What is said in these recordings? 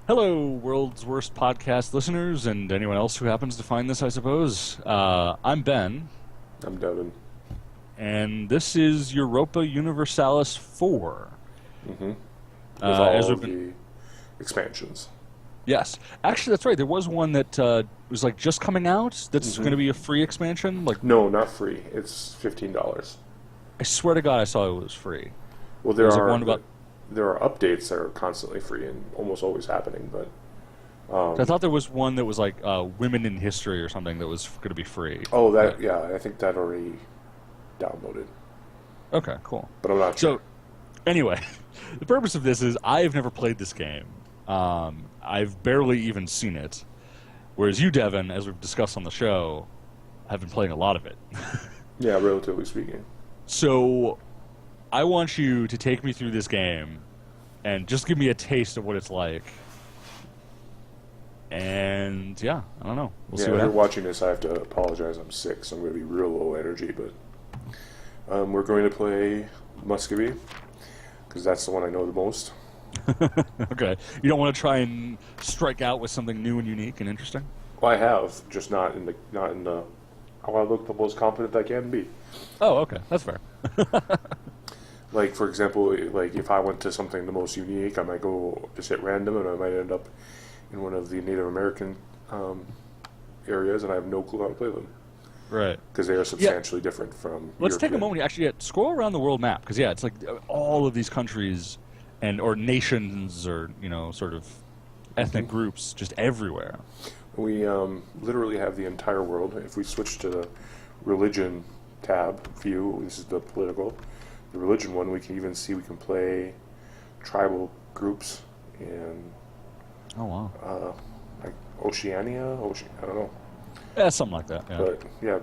Hello, world's worst podcast listeners, and anyone else who happens to find this, I suppose. I'm Ben, I'm Devin. and this is Europa Universalis 4. Mm-hmm. With As all we've of been, the expansions. yes, actually, that's right. There was one that was like just coming out. That's going to be a free expansion. Like, No, not free. It's $15. I swear to God, I saw it was free. Well, There was like one about. there are updates that are constantly free and almost always happening, but I thought there was one that was like women in history or something that was going to be free. I think that already downloaded, Okay, cool. but I'm not sure. So, anyway, the purpose of this is I've never played this game. I've barely even seen it. Whereas you, Devin, as we've discussed on the show, have been playing a lot of it. Yeah, relatively speaking. So, I want you to take me through this game and just give me a taste of what it's like. And, yeah, I don't know. We'll see If what you're happens. watching this, I have to apologize. I'm sick, so I'm going to be real low energy, but we're going to play Muscovy, because that's the one I know the most. Okay. You don't want to try and strike out with something new and unique and interesting? Well, I have, just not in the. I want to look the most confident I can be. Oh, okay. That's fair. Like, for example, like if I went to something the most unique, I might go just hit random, and I might end up in one of the Native American areas, and I have no clue how to play them Right. because they are substantially different from. Let's take a European. moment. Actually, scroll around the world map because it's like all of these countries and or nations or sort of ethnic groups just everywhere. We literally have the entire world. If we switch to the religion tab view, this is the political. The religion one, we can even see we can play tribal groups in Oh wow. like Oceania. I don't know. Yeah, something like that. Yeah. But yeah,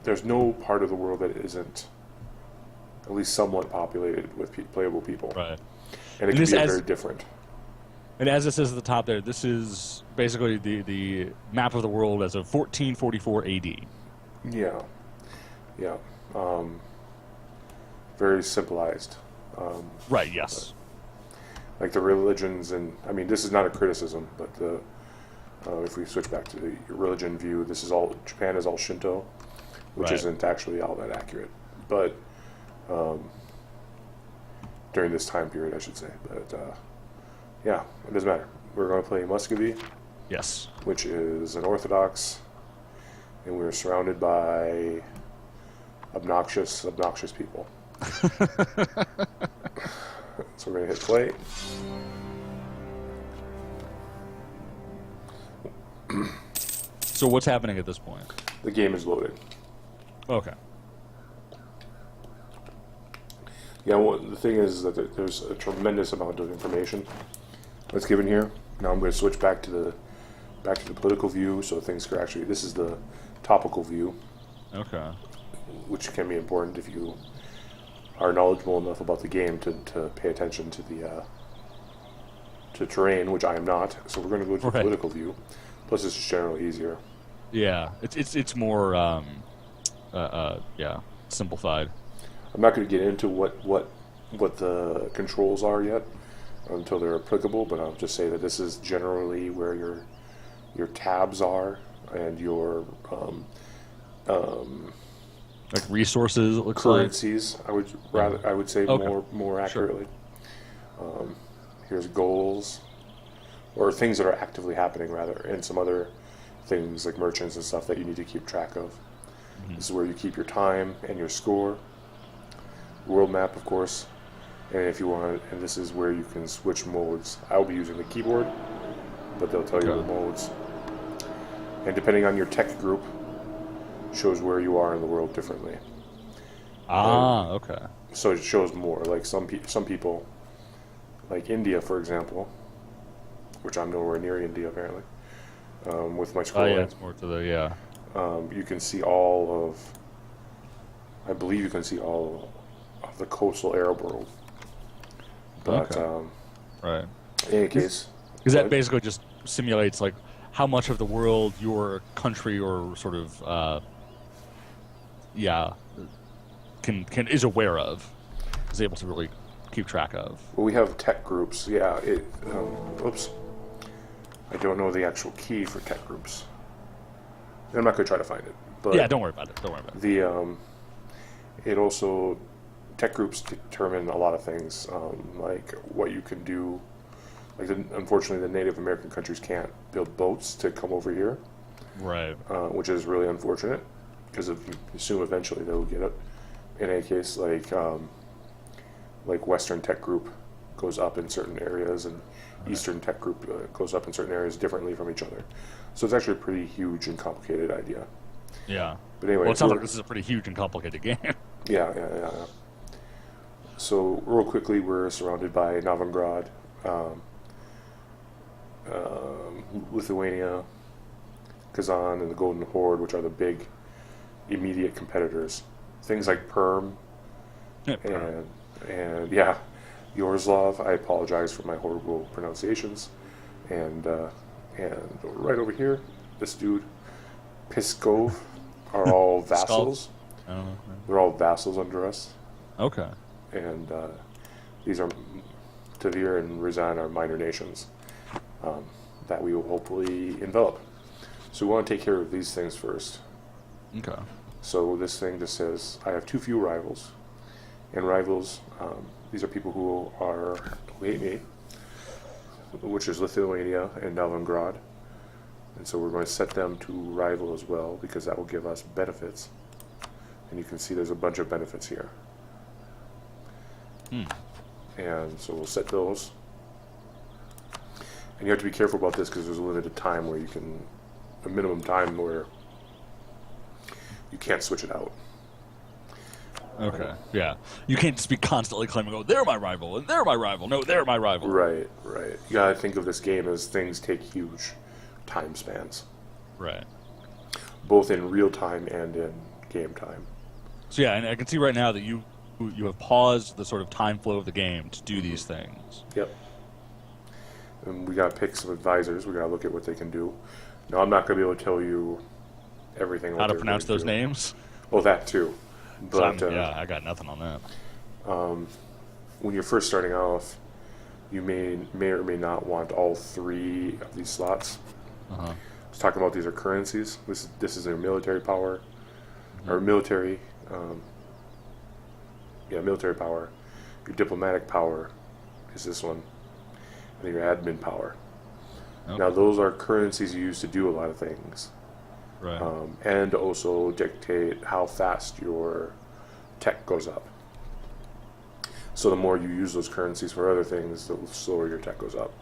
there's no part of the world that isn't at least somewhat populated with playable people, Right. and it And can this be as- very different. And as it says at the top there, this is basically the map of the world as of 1444 AD. Yeah, yeah, very simplified. Right. Yes. Like the religions, and I mean, this is not a criticism, but if we switch back to the religion view, this is all Japan is all Shinto, which Right. isn't actually all that accurate, but during this time period, I should say. But yeah, it doesn't matter. We're going to play Muscovy, Yes. which is an Orthodox, and we're surrounded by obnoxious people. So we're going to hit play. So what's happening at this point? The game is loaded. Okay. Yeah, well, the thing is that there's a tremendous amount of information that's given here. Now I'm going to switch back to the political view, so things can actually. This is the topical view, Okay. which can be important if you are knowledgeable enough about the game to pay attention to the to terrain, which I am not. So we're going to go to the Right. political view. Plus, it's just generally easier. Yeah. It's more simplified. I'm not going to get into what the controls are yet until they're applicable, but I'll just say that this is generally where your tabs are and your Like resources, it looks like. currencies. I would say Okay. more accurately. Here's goals, or things that are actively happening rather, and some other things like merchants and stuff that you need to keep track of. This is where you keep your time and your score. World map, of course, and if you want, and this is where you can switch modes. I'll be using the keyboard, but they'll tell you Okay. the modes. And depending on your tech group, shows where you are in the world differently. Ah, okay. So it shows more. Like some people, like India, for example, which I'm nowhere near India apparently. With my Oh scrolling, yeah, it's more to the you can see all of. I believe you can see all of the coastal Arab world. But Okay. Right. in any case, Because that basically just simulates like how much of the world your country or sort of is aware of, is able to really keep track of. well, we have tech groups. Yeah. Oops. I don't know the actual key for tech groups. I'm not going to try to find it. But yeah, don't worry about it. Don't worry about it. It also, tech groups determine a lot of things, like what you can do. Like, unfortunately, the Native American countries can't build boats to come over here, Right. which is really unfortunate, because you assume eventually they will get it. In any case, like Western tech group goes up in certain areas, and Eastern tech group goes up in certain areas differently from each other. So it's actually a pretty huge and complicated idea. Yeah. But anyway, Well, it sounds like this is a pretty huge and complicated game. Yeah. So real quickly, we're surrounded by Novigrad, Lithuania, Kazan, and the Golden Horde, which are the big immediate competitors. Things like Perm and yeah, Yorslav. I apologize for my horrible pronunciations. And right over here, this dude, Piskov, are all vassals. I don't know. They're all vassals under us. Okay. And these are Tavir and Rizan are minor nations that we will hopefully envelop. So we want to take care of these things first. Okay. So this thing just says, I have too few rivals. And rivals, these are people who hate me, which is Lithuania and Novigrad. And so we're going to set them to rival as well, because that will give us benefits. And you can see there's a bunch of benefits here. And so we'll set those. And you have to be careful about this because there's a limited time where a minimum time where you can't switch it out. Okay. Yeah. You can't just be constantly claiming, "Oh, they're my rival, and they're my rival." No, they're my rival. Right. You gotta think of this game as things take huge time spans, Right. both in real time and in game time. So yeah, and I can see right now that you have paused the sort of time flow of the game to do these things. Yep. And we gotta pick some advisors. We gotta look at what they can do. Now, I'm not gonna be able to tell you everything. How to pronounce those names? Oh, that too. But yeah, I got nothing on that. when you're first starting off, you may or may not want all three of these slots. I was talking about these are currencies. This is their military power, or military. Military power. Your diplomatic power is this one, and then your admin power. Okay. Now, those are currencies you use to do a lot of things. Right. And also dictate how fast your tech goes up. So the more you use those currencies for other things, the slower your tech goes up.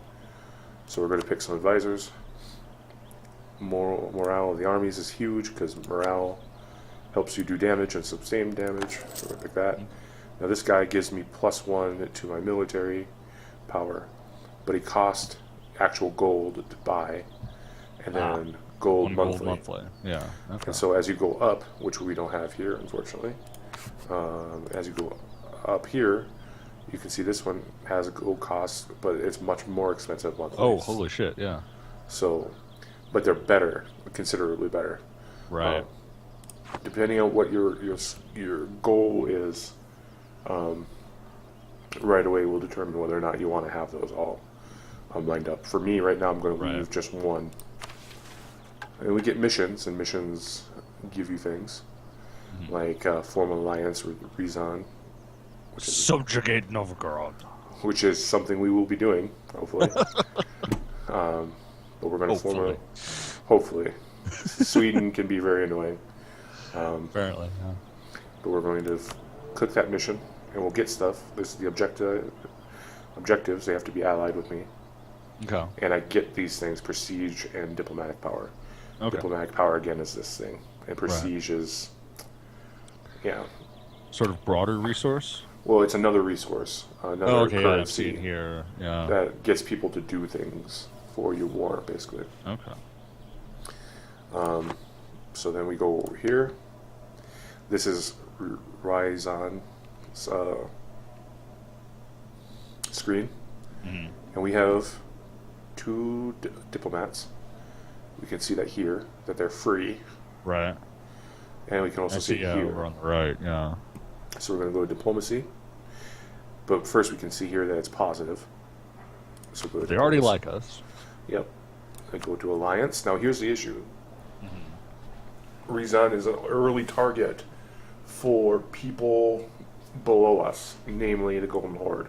So we're going to pick some advisors. Morale of the armies is huge because morale helps you do damage and sustain damage. So we're going to pick that. Now this guy gives me +1 to my military power, but he cost actual gold to buy, and then gold monthly. Yeah. Okay. And so as you go up, which we don't have here, unfortunately, as you go up here, you can see this one has a gold cost, but it's much more expensive monthly. Oh, holy shit! Yeah. So, but they're better, considerably better. Right. Depending on what your goal is, right away will determine whether or not you want to have those all lined up. For me, right now, I'm going to leave just one. And we get missions, and missions give you things like form an alliance with Rizan, Subjugate Novgorod. which is something we will be doing, hopefully. But we're going to form a... Hopefully. Sweden can be very annoying. Apparently, yeah. But we're going to click that mission, and we'll get stuff. This is the objectives. They have to be allied with me. Okay. And I get these things, prestige and diplomatic power. Okay. Diplomatic power, again, is this thing. And prestige is... Yeah. Sort of broader resource? Well, it's another resource. Another currency. currency Yeah, I see it here. Yeah. that gets people to do things for your war, basically. Okay. So then we go over here. This is Rizan's screen. Mm-hmm. And we have two diplomats. We can see that here, that they're free. Right. And we can also see yeah, here. we're on the right, yeah. So we're going to go to diplomacy. But first we can see here that it's positive. So go to They already diplomacy. like us. Yep. I go to alliance. Now here's the issue. Rezan is an early target for people below us, namely the Golden Horde,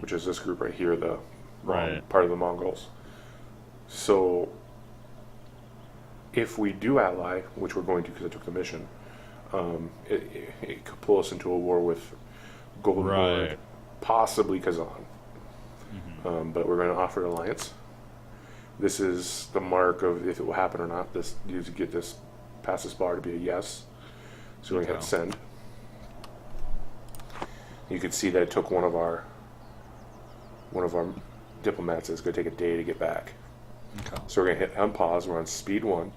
which is this group right here, the part of the Mongols. So if we do ally, which we're going to because I took the mission, it could pull us into a war with Golden Horde, possibly Kazan. But we're going to offer alliance. This is the mark of if it will happen or not. This you get this pass this bar to be a yes. So we're going to hit send. You can see that it took one of our diplomats. It's going to take a day to get back. Okay. So we're going to hit unpause. We're on speed 1.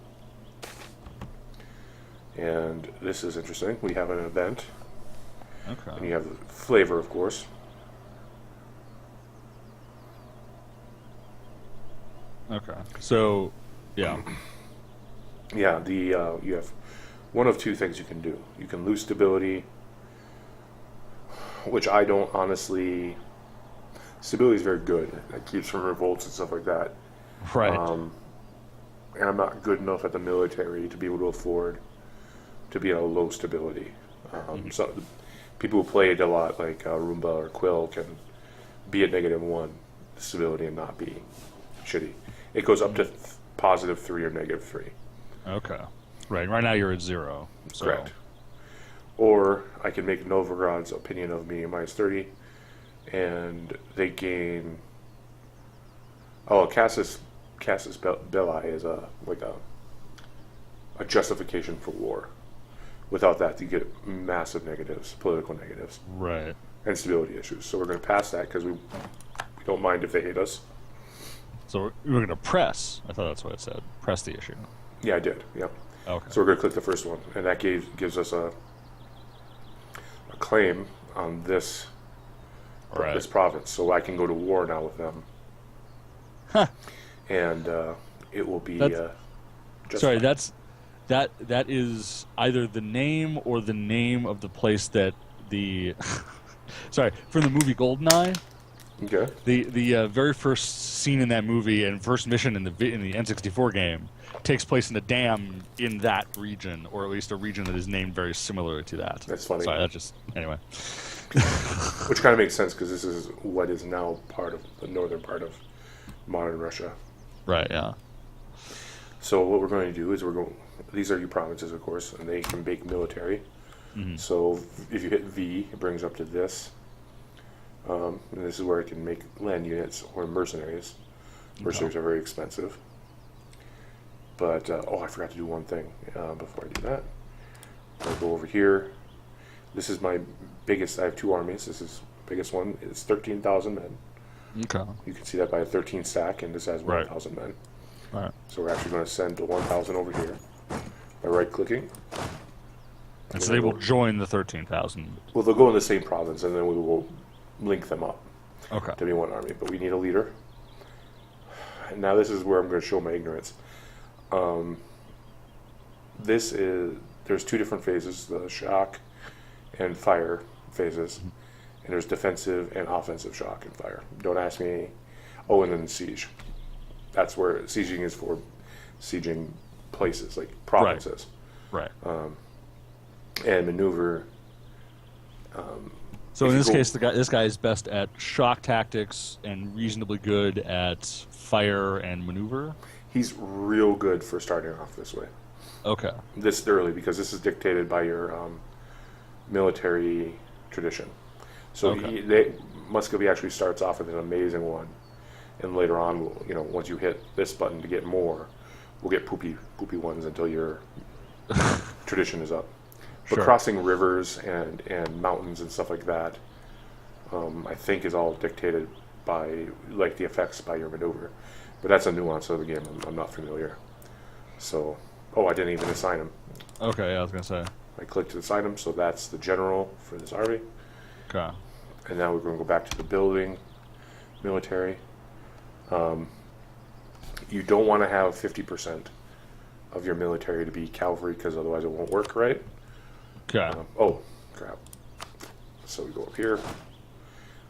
And this is interesting. We have an event. Okay. And you have the flavor, of course. Okay. So, yeah. Yeah, you have one of two things you can do. You can lose stability, which I don't honestly. Stability is very good. It keeps from revolts and stuff like that. Right. And I'm not good enough at the military to be able to afford to be at a low stability. So people who play it a lot, like Roomba or Quill, can be at -1 stability and not be shitty. It goes up to +3 or -3. Okay. Right. Right now you're at 0. So. Correct. Or I can make Novigrad's opinion of me -30, and they gain. Oh, Casus Belli is a justification for war. Without that, you get massive negatives, political negatives, Right. and stability issues. So we're going to pass that because we don't mind if they hate us. So we're going to press. I thought that's what it said. Press the issue. Yeah, I did. Yeah. Okay. So we're going to click the first one, and that gives us a claim on this this province. So I can go to war now with them. Huh. And it will be. Sorry, that is either the name or the name of the place that the. Sorry, from the movie Goldeneye. Okay. The very first scene in that movie and first mission in the N64 game takes place in a dam in that region, or at least a region that is named very similar to that. That's funny. Sorry, that just anyway. Which kind of makes sense because this is what is now part of the northern part of modern Russia. Right. Yeah. So what we're going to do is these are your provinces, of course, and they can make military. So if you hit V, it brings up to this. And this is where it can make land units or mercenaries. Mercenaries are very expensive. But, I forgot to do one thing before I do that. I'll go over here. This is my biggest. I have 2 armies. This is the biggest one. It's 13,000 men. Okay. You can see that by a 13 stack, and this has 1,000 men. Right. So we're actually going to send the 1,000 over here by right-clicking. And so they will join the 13,000. Well, they'll go in the same province, and then we will link them up to be one army. But we need a leader. And now this is where I'm going to show my ignorance. There's 2 different phases, the shock and fire phases. And there's defensive and offensive shock and fire. Don't ask me. Oh, and then siege. That's where sieging is for sieging places, like provinces. Right. And maneuver. So in this case, this guy is best at shock tactics and reasonably good at fire and maneuver. He's real good for starting off this way. Okay. This early, because this is dictated by your military tradition. So Muscovy actually starts off with an amazing one, and later on, once you hit this button to get more, we'll get poopy ones until your tradition is up. But crossing rivers and mountains and stuff like that, I think is all dictated by the effects by your maneuver. But that's a nuance of the game I'm not familiar. So, I didn't even assign him. Okay, yeah, I was gonna say. I clicked to assign him, so that's the general for this army. Okay. And now we're going to go back to the building, military. You don't want to have 50% of your military to be cavalry, because otherwise it won't work right. Okay. Crap. So we go up here,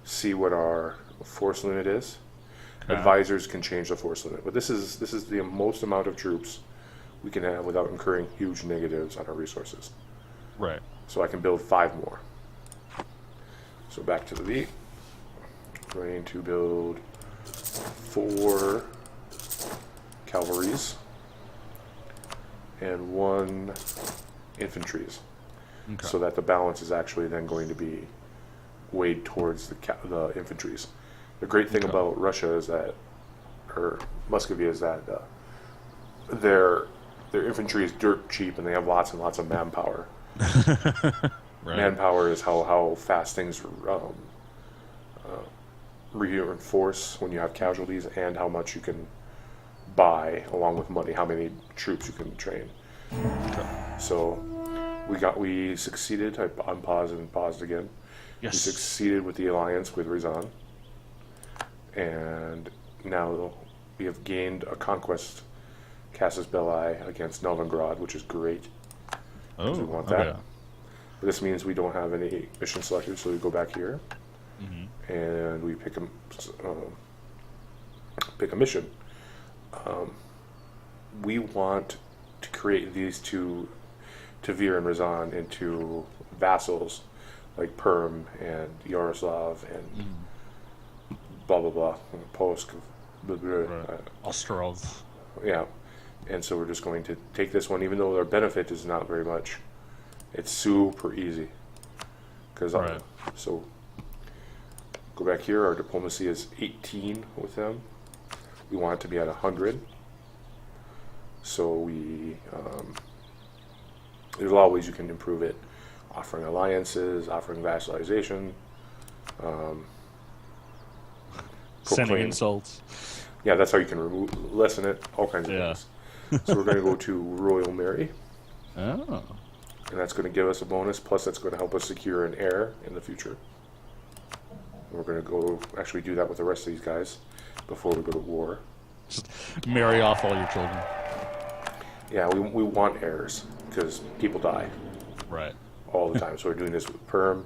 see what our force limit is. Advisors can change the force limit, but this is the most amount of troops we can have without incurring huge negatives on our resources. Right. So I can build 5 more. So back to the V. I'm going to build 4 cavalries and 1 infantries. Okay. So that the balance is actually then going to be weighed towards the infantries. The great thing about Russia is that, or Muscovy, is that their infantry is dirt cheap and they have lots and lots of manpower. Right. Manpower is how fast things reinforce when you have casualties, and how much you can buy along with money, how many troops you can train. Okay. So we succeeded. I unpaused and paused again. Yes. We succeeded with the alliance with Ryazan, and now we have gained a conquest casus belli against Novigrad, which is great. Oh, we want that. okay. But this means we don't have any mission selected, so we go back here and we pick a mission. We want to create these two, Tavir and Ryazan, into vassals like Perm and Yaroslav and blah blah blah, Polsk, blah, blah, Right. Ostrov. yeah. And so we're just going to take this one, even though our benefit is not very much. It's super easy. Right. So go back here. Our diplomacy is 18 with them. We want it to be at 100. So we there's a lot of ways you can improve it. Offering alliances, offering vassalization, Sending proclaim- insults. Yeah, that's how you can lessen it. All kinds of things. So we're going to go to Royal Mary, Oh. and that's going to give us a bonus. Plus, that's going to help us secure an heir in the future. We're going to go actually do that with the rest of these guys before we go to war. Just marry off all your children. Yeah, we want heirs because people die Right. all the time. So we're doing this with Perm,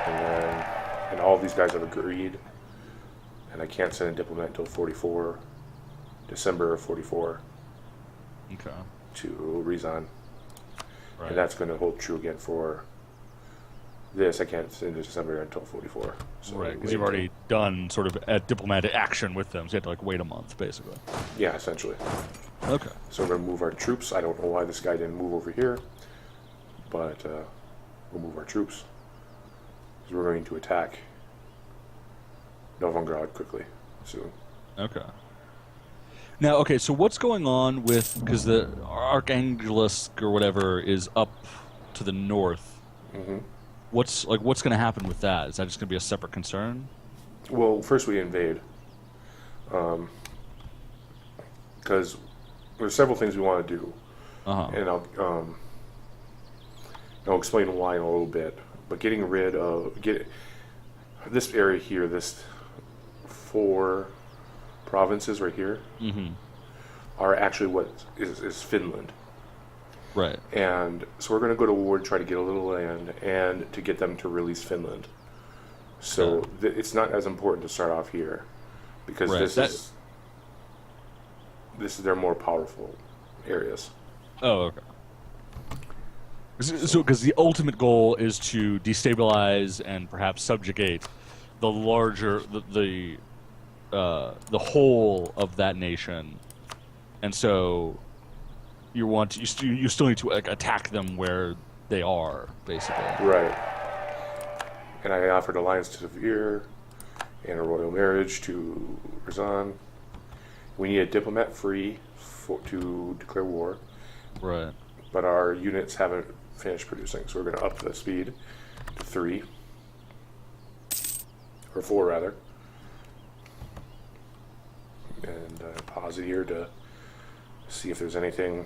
and all of these guys have agreed. And I can't send a diplomat until 44, December of 44, Okay. to Ryazan. Right. And that's going to hold true again for this. I can't send in December until 44. So Right, because you've already done sort of a diplomatic action with them, so you have to like wait a month, basically. Yeah, essentially. Okay. So we're going to move our troops. I don't know why this guy didn't move over here, but we'll move our troops. Because we're going to attack Novigrad quickly soon. Okay. Now, okay, so what's going on with, because the Archangelisk or whatever is up to the north. Mm-hmm. What's going to happen with that? Is that just going to be a separate concern? Well, first we invade. Because there's several things we want to do. Uh-huh. And I'll explain why in a little bit. But getting rid of this area here, this 4 provinces right here, are actually what is Finland. Right. And so we're going to go to war to try to get a little land and to get them to release Finland. So it's not as important to start off here, because Right. this is their more powerful areas. Oh, okay. So, because the ultimate goal is to destabilize and perhaps subjugate the larger, the whole of that nation, and so you still need to like, attack them where they are, basically. Right. And I offered alliance to Tavir and a royal marriage to Ryazan. We need a diplomat free to declare war. Right. But our units haven't finished producing, so we're going to up the speed to 3. Or 4, rather. And pause it here to see if there's anything.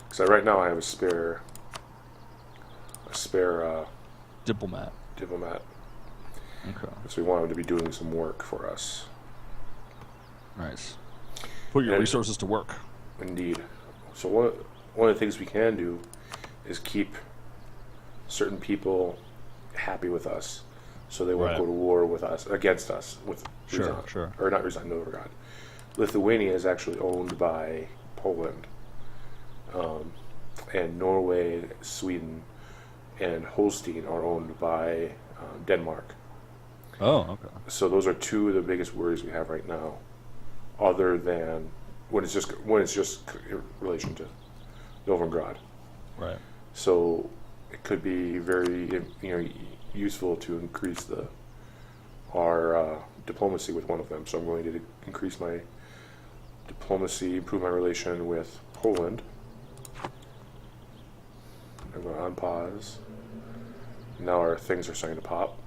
Because right now I have a spare Diplomat. diplomat. Okay. So we want him to be doing some work for us. Nice. Put your And- resources to work. Indeed. So one of the things we can do is keep certain people happy with us. so they won't Right. go to war with us against us with Sure, Ryazan, sure. or not Ryazan, Novigrad. Lithuania is actually owned by Poland, and Norway, Sweden, and Holstein are owned by Denmark. Oh, okay. So those are two of the biggest worries we have right now, other than when it's just in relation to Novigrad. Right. So it could be very useful to increase our diplomacy with one of them. So I'm going to increase my diplomacy, improve my relation with Poland. I'm going to unpause. Now our things are starting to pop.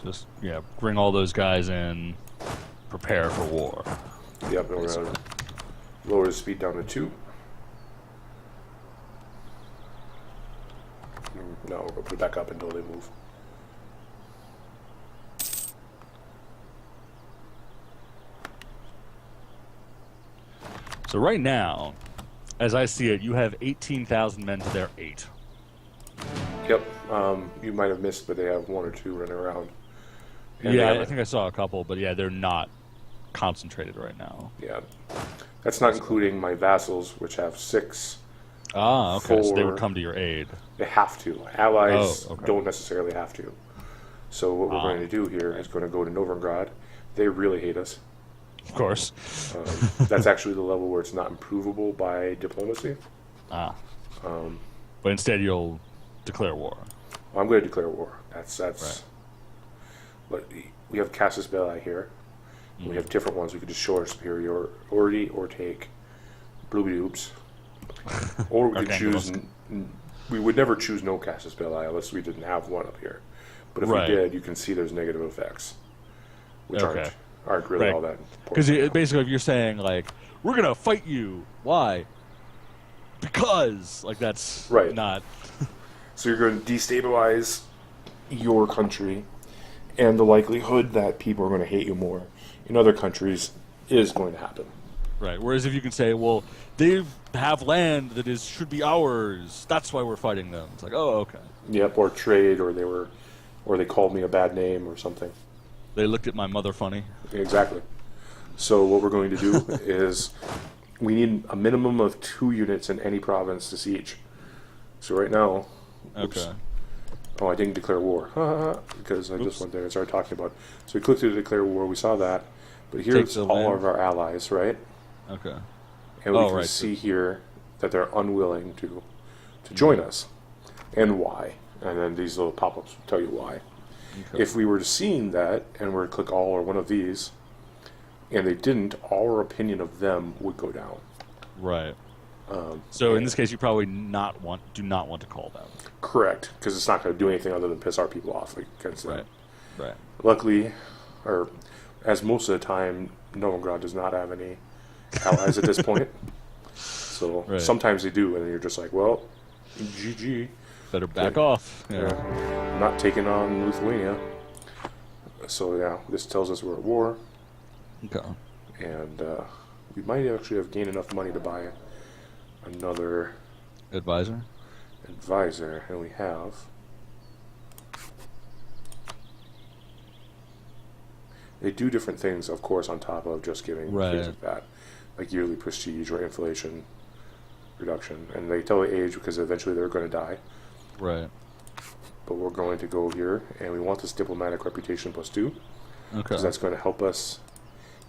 Just bring all those guys in, prepare for war. Yep, and we're going to lower the speed down to 2. No, we're going to put it back up until they move. So right now, as I see it, you have 18,000 men to their 8. Yep, you might have missed, but they have 1 or 2 running around. And Yeah, I think I saw a couple, but they're not concentrated right now. Yeah, that's not including my vassals, which have 6. Ah, okay. So they would 4. come to your aid. They have to. Allies Oh, okay. don't necessarily have to. So what we're going to do here is going to go to Novigrad. They really hate us. Of course. That's actually the level where it's not improvable by diplomacy. But instead you'll declare war. I'm going to declare war. That's. Right. But we have Casus Belli here. We have different ones. We could just show our superiority or take blooby oops. Or we could choose. We would never choose no Casus Belli unless we didn't have one up here. But if Right. we did, you can see there's negative effects, which Okay. aren't really Right. all that Because important. basically if you're saying, like, we're going to fight you. Why? Because. Like, that's Right. not... So you're going to destabilize your country, and the likelihood that people are going to hate you more in other countries is going to happen. Right. Whereas if you can say, well, they have land that should be ours. That's why we're fighting them. It's like, oh, okay. Yep, or trade, or they called me a bad name or something. They looked at my mother funny. Exactly. So what we're going to do is we need a minimum of 2 units in any province to siege. So right now, oops. Okay. Oh, I didn't declare war because I just went there and started talking about. So we clicked to declare war. We saw that, but here's the all land. of our allies, right? Okay. And we Oh, can right. see here that they're unwilling to join us, and why. And then these little pop-ups will tell you why. Okay. If we were seeing that and were to click all or one of these, and they didn't, our opinion of them would go down. Right. So in this case, you probably do not want to call them. Correct, because it's not going to do anything other than piss our people off against them. Right. Right. Luckily, or as most of the time, Novigrad does not have any allies at this point. So Right. sometimes they do, and you're just like, well, GG. Better back off. Yeah. Not taking on Lithuania. So yeah, this tells us we're at war, Okay. and we might actually have gained enough money to buy another Advisor? advisor, and we have. They do different things, of course, on top of just giving things like that, like yearly prestige or inflation reduction. And they tell the age because eventually they're going to die. Right. But we're going to go here, and we want this diplomatic reputation +2, Okay. because that's going to help us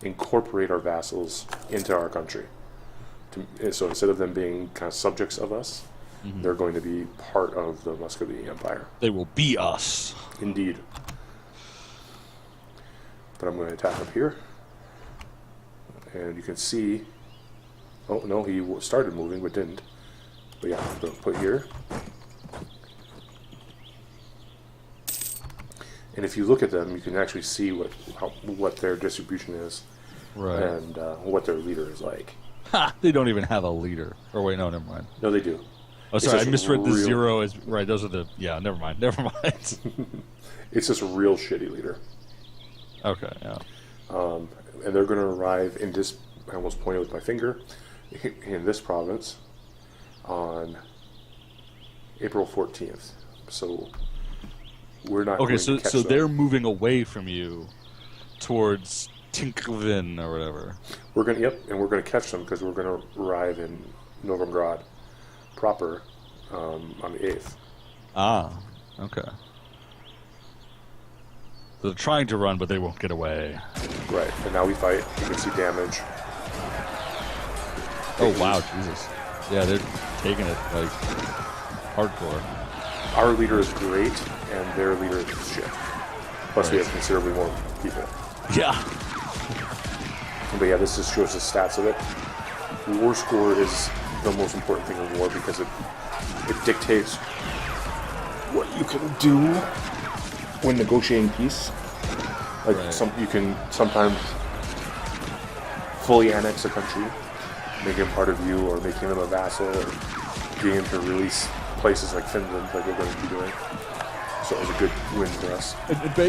incorporate our vassals into our country. So instead of them being kind of subjects of us, they're going to be part of the Muscovy Empire. They will be us. Indeed. But I'm going to attack up here. And you can see... Oh, no, he started moving, but didn't. But yeah, I'm going to put here. And if you look at them, you can actually see what their distribution is. Right. And what their leader is like. Ha! They don't even have a leader. Or wait, no, never mind. No, they do. Oh, It's sorry, I just misread the real- 0 as... Right, those are the... Yeah, never mind. Never mind. It's just a real shitty leader. Okay, yeah. And they're going to arrive in this... I almost pointed with my finger. In this province. On April 14th. So we're not Okay, going so to catch so them. they're moving away from you towards Tinkvin or whatever. We're going to, and we're going to catch them because we're going to arrive in Novigrad proper on the 8th. Ah, okay. So they're trying to run, but they won't get away. Right, and now we fight. You can see damage. Oh wow, Jesus! Yeah, they're taking it like hardcore. Our leader is great, and their leader is shit. Plus, we have considerably more people. Yeah. But yeah, this just shows the stats of it. War score is the most important thing in war because it dictates what you can do when negotiating peace. Like you can sometimes fully annex a country, make him part of you, or making them a vassal, or getting him to release places like Finland, like we're going to be doing. So it was a good win for us.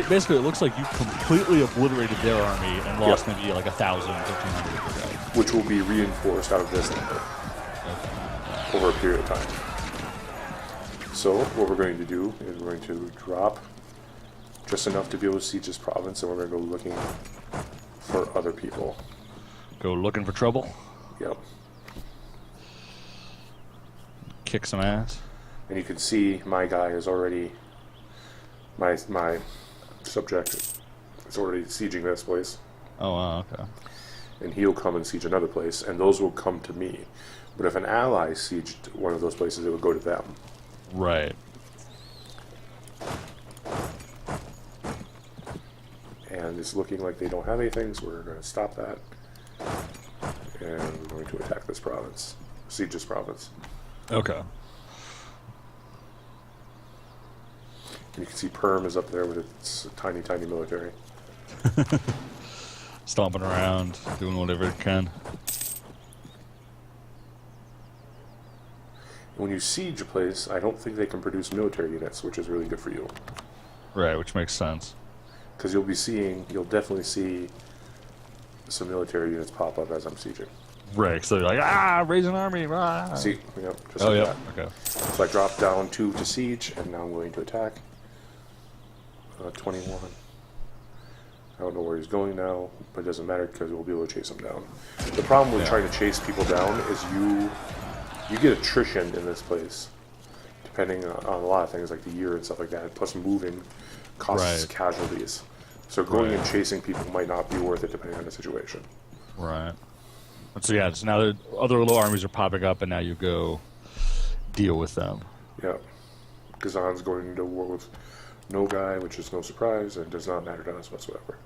Basically, it looks like you completely obliterated their army and lost maybe like 1,000, 1,500 of their guys. Which will be reinforced out of this number over a period of time. So what we're going to do is we're going to drop just enough to be able to siege this province, and we're going to go looking for other people. Go looking for trouble? Yep. Kick some ass? And you can see my guy is already, my subject is already sieging this place. Oh, wow, okay. And he'll come and siege another place, and those will come to me. But if an ally sieged one of those places, it would go to them. Right. And it's looking like they don't have anything, so we're going to stop that. And we're going to attack this province. Siege this province. Okay. And you can see Perm is up there with its tiny, tiny military. Stomping around, doing whatever it can. When you siege a place, I don't think they can produce military units, which is really good for you. Right, which makes sense. Because you'll definitely see some military units pop up as I'm sieging. Right, so they're like, raise an army, ah! See, yep, just Oh, like yeah, that. okay. So I dropped down 2 to siege, and now I'm going to attack. 21. I don't know where he's going now, but it doesn't matter because we'll be able to chase him down. The problem with trying to chase people down is you get attrition in this place, depending on a lot of things like the year and stuff like that. Plus, moving costs casualties. So going and chasing people might not be worth it depending on the situation. Right. So yeah, so now the other little armies are popping up, and now you go deal with them. Yeah. Kazan's going into war with Nogai, which is no surprise, and does not matter to us whatsoever.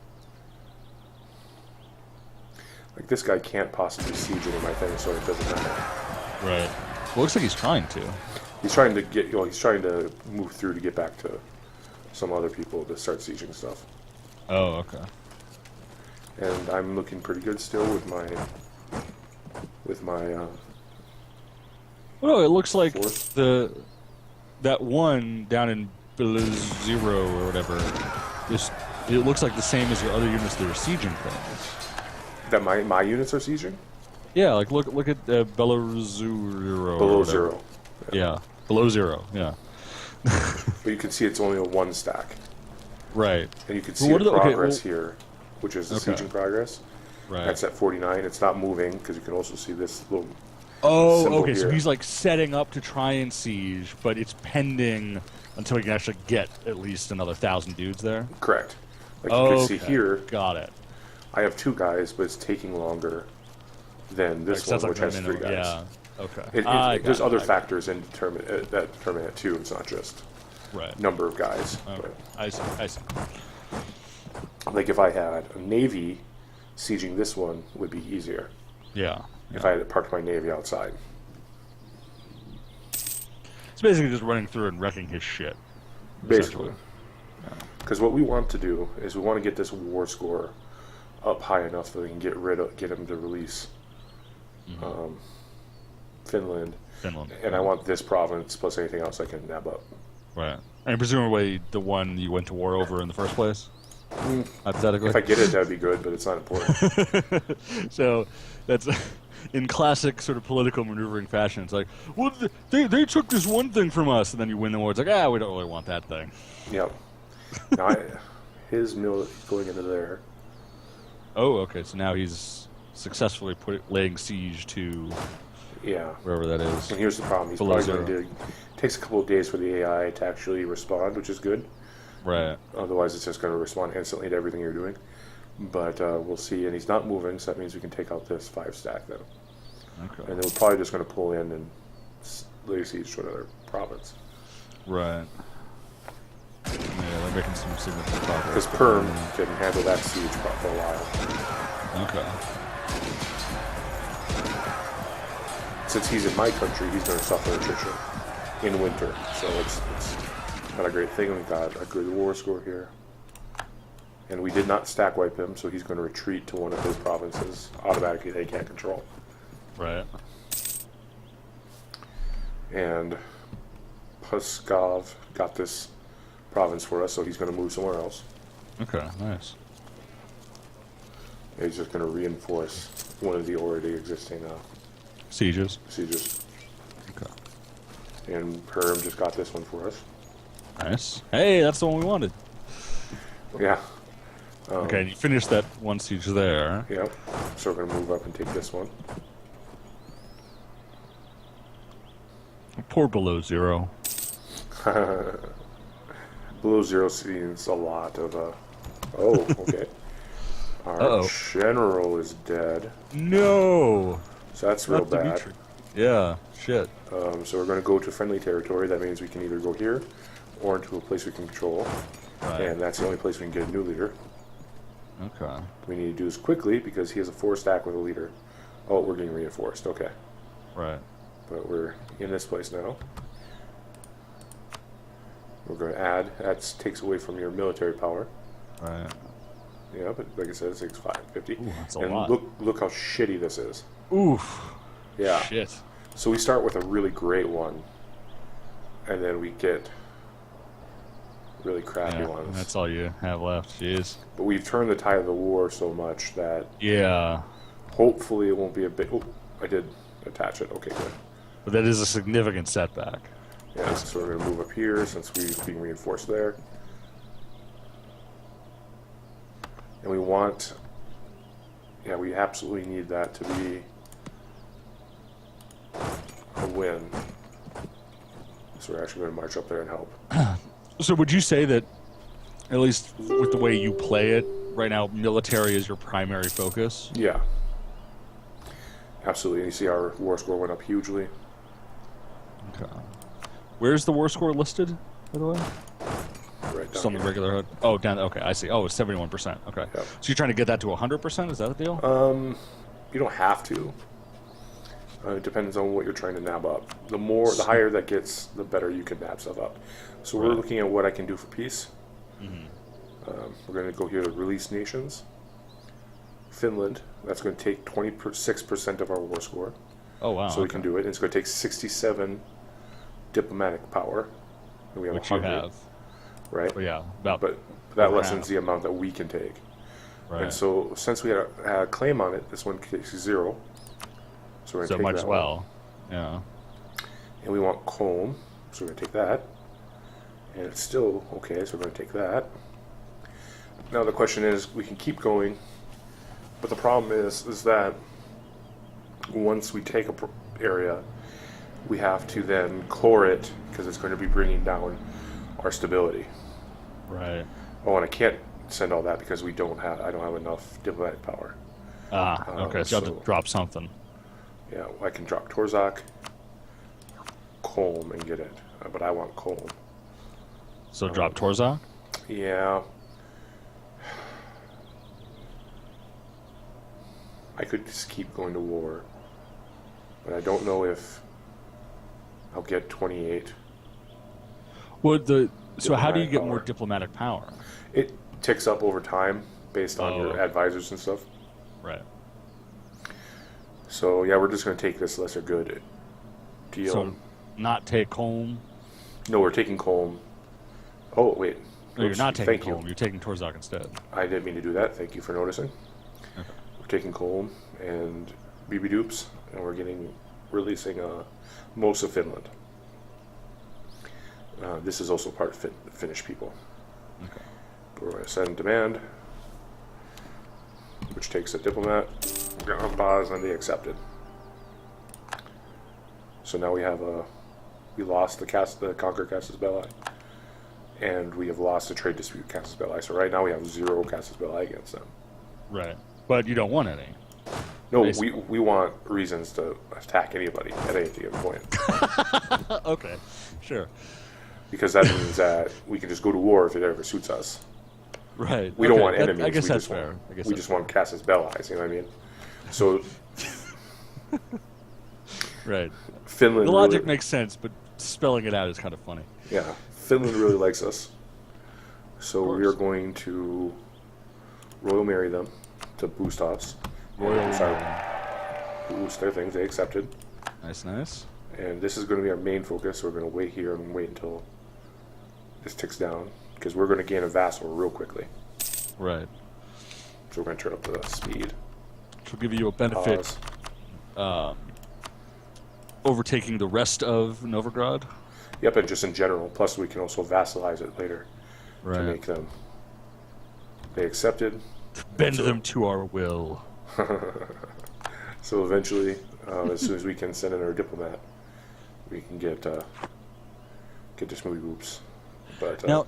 Like, this guy can't possibly siege any of my things, so it doesn't matter. Right. Well, looks like he's trying to. He's trying to he's trying to move through to get back to some other people to start sieging stuff. Oh, okay. And I'm looking pretty good still with my Well, no, it looks like force. that one down in below 0 or whatever. It looks like the same as your other units that are sieging things. That my units are sieging? Yeah, like look at below 0. Below 0. Yeah, below 0. Yeah. But you can see it's only a 1 stack. Right. And you can see the progress here, which is the sieging progress. Right. That's at 49. It's not moving because you can also see this little. Oh, okay. Here. So he's like setting up to try and siege, but it's pending until he can actually get at least another 1,000 dudes there. Correct. Like you can see here. Got it. I have 2 guys, but it's taking longer than this one, which has 3 guys. Yeah. Okay. There's other factors that determine it too. It's not just number of guys. Okay. But, I see. like if I had a navy sieging this one would be easier. Yeah. If I had parked my navy outside. It's basically just running through and wrecking his shit. Basically. Because what we want to do is we want to get this war score up high enough that we can get him to release Finland. And I want this province plus anything else I can nab up. Right. And presumably the one you went to war over in the first place? hypothetically. If I get it, that would be good, but it's not important. So that's in classic sort of political maneuvering fashion. It's like, well, they took this one thing from us, and then you win the war. It's like, we don't really want that thing. Yep. Now, his mill is going into there. Oh, okay. So now he's successfully laying siege to wherever that is. And here's the problem. He's Below probably going zero. to do. It takes a couple of days for the AI to actually respond, which is good. Right. Otherwise, it's just going to respond instantly to everything you're doing. But we'll see. And he's not moving, so that means we can take out this 5 stack then. Okay. And then we're probably just going to pull in and lay siege to another province. Right. Yeah, they're making some significant progress. Because Perm can handle that siege for a while. Okay. Since he's in my country, he's going to suffer attrition in winter. So it's not a great thing. We've got a good war score here. And we did not stack wipe him, so he's going to retreat to one of his provinces automatically they can't control. Right. And Puskov got this province for us, so he's going to move somewhere else. Okay, nice. He's just going to reinforce one of the already existing Sieges. sieges. Okay. And Perm just got this one for us. Nice. Hey, that's the one we wanted. Yeah. Okay, and you finished that one siege there. Yep. So we're going to move up and take this one. Poor below zero. Below zero seems a lot of oh, okay. Our general is dead. No! So that's real Not bad. Dimitri. Yeah, shit. So we're going to go to friendly territory. That means we can either go here or into a place we can control. Right. And that's the only place we can get a new leader. Okay. We need to do this quickly because he has a 4 stack with a leader. Oh, we're getting reinforced. Okay. Right. But we're in this place now. We're going to add. That takes away from your military power. Right. Yeah, but like I said, it takes 550. Ooh, that's a and lot. look how shitty this is. Oof. Yeah. Shit. So we start with a really great one, and then we get really crappy ones. That's all you have left. Jeez. But we've turned the tide of the war so much that Yeah. hopefully it won't be a big... Oh, I did attach it. Okay, good. But that is a significant setback. Yeah, so we're going to move up here since we're being reinforced there. And we want... Yeah, we absolutely need that to be a win. So we're actually going to march up there and help. So would you say that, at least with the way you play it, right now military is your primary focus? Yeah. Absolutely. And you see our war score went up hugely. Okay. Where's the war score listed, by the way? Right Just down on the here. regular HUD? Oh, down. Okay, I see. Oh, it's 71%. Okay. Yep. So you're trying to get that to 100%? Is that the deal? You don't have to. It depends on what you're trying to nab up. The higher that gets, the better you can nab stuff up. So we're Right. looking at what I can do for peace. We're going to go here to release nations. Finland, that's going to take 26% of our war score. Oh, wow. So we can do it. And it's going to take 67 diplomatic power. And we have Which you 100, have. right? But yeah, about. But that over lessens half. the amount that we can take. Right. And so since we had a claim on it, this one takes 0. So we're So going to take might that as one. well. Yeah. And we want comb, so we're going to take that. And it's still okay, so we're going to take that. Now the question is, we can keep going, but the problem is that once we take a area, we have to then core it because it's going to be bringing down our stability. Right. Oh, and I can't send all that because I don't have enough diplomatic power. Okay, so you have to drop something. Yeah, I can drop Torzak, Colm, and get it, but I want Colm. So drop Torzak? Yeah. I could just keep going to war, but I don't know if I'll get 28. Well, so how do you Diplomatic get power. more diplomatic power? It ticks up over time based on your Oh. advisors and stuff. Right. So yeah, we're just going to take this lesser good deal. So not take home. No, we're taking Colm. Oh wait, No, you're Oops, not taking thank you. Colm. You're taking Torzok instead. I didn't mean to do that. Thank you for noticing. Okay. We're taking Colm and BB Dupes, and we're releasing most of Finland. This is also part of Finnish people. Okay. We're going to send demand, which takes a diplomat. We're going to pause, and they accepted. So now we lost the Conquer Casus Belli, and we have lost the trade dispute Casus Belli. So right now we have 0 Casus Belli against them. Right. But you don't want any. No, we want reasons to attack anybody at any given point. Okay, sure. Because that means that we can just go to war if it ever suits us. Right. We don't want enemies. I guess we that's just fair. We just want Casus Belli, you know what I mean? So right. Finland. The logic really, makes sense, but spelling it out is kind of funny. Yeah, Finland really likes us. So we are going to Royal Marry them to boost us. Boost their things. They accepted. Nice, nice. And this is going to be our main focus. So we're going to wait here and wait until this ticks down, because we're going to gain a vassal real quickly. Right. So we're going to turn up the speed. Which will give you a benefit overtaking the rest of Novigrad. Yep, and just in general. Plus, we can also vassalize it later to make them. They accepted. Bend them to our will. So eventually, as soon as we can send in our diplomat, we can get this movie boops. But now,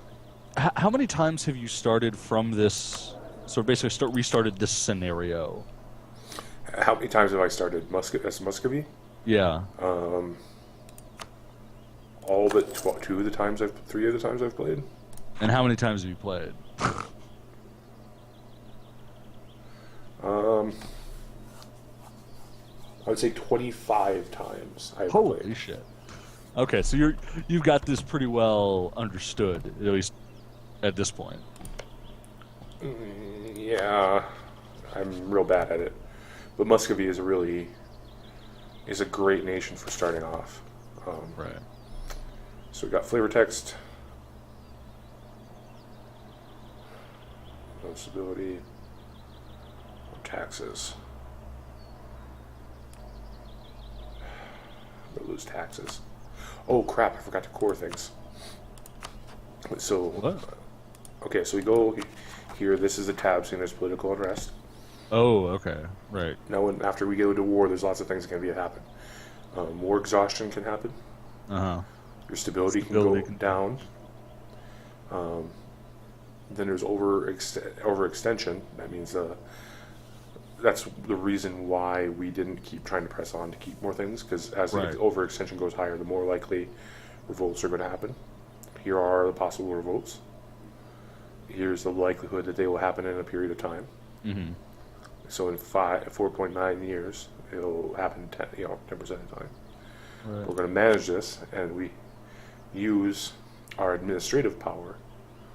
how many times have you started from this? So basically, restarted this scenario. How many times have I started Muscovy? Yeah. All but 3 of the times I've played. And how many times have you played? I would say 25 times. Holy played. shit! Okay, so you've got this pretty well understood, at least at this point. Yeah, I'm real bad at it. But Muscovy is a great nation for starting off. Right. So we got flavor text, no stability, taxes. I'm gonna lose taxes. Oh crap! I forgot to core things. So, What? Okay, so we go here. This is the tab saying there's political unrest. Oh, okay, right. Now, after we go to war, there's lots of things that can happen. War exhaustion can happen. Your stability can go down. Then there's overextension. That means that's the reason why we didn't keep trying to press on to keep more things, because as the overextension goes higher, the more likely revolts are going to happen. Here are the possible revolts. Here's the likelihood that they will happen in a period of time. Mm-hmm. So in 4.9 years, it'll happen 10% of the time. Right. We're going to manage this, and we use our administrative power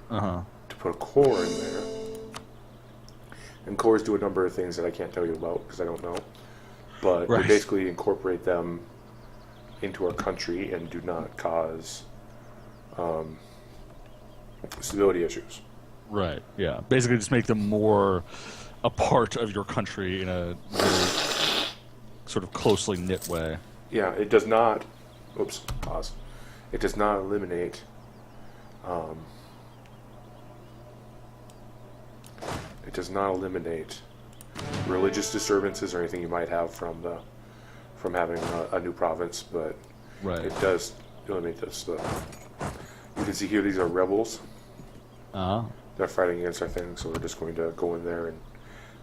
to put a core in there. And cores do a number of things that I can't tell you about because I don't know. But they basically incorporate them into our country and do not cause stability issues. Right, yeah. Basically just make them more a part of your country in a very sort of closely knit way. Yeah, it does not... Oops, pause. It does not eliminate... it does not eliminate religious disturbances or anything you might have from having a new province, but it does eliminate this. You can see here these are rebels. They're fighting against our thing, so we're just going to go in there and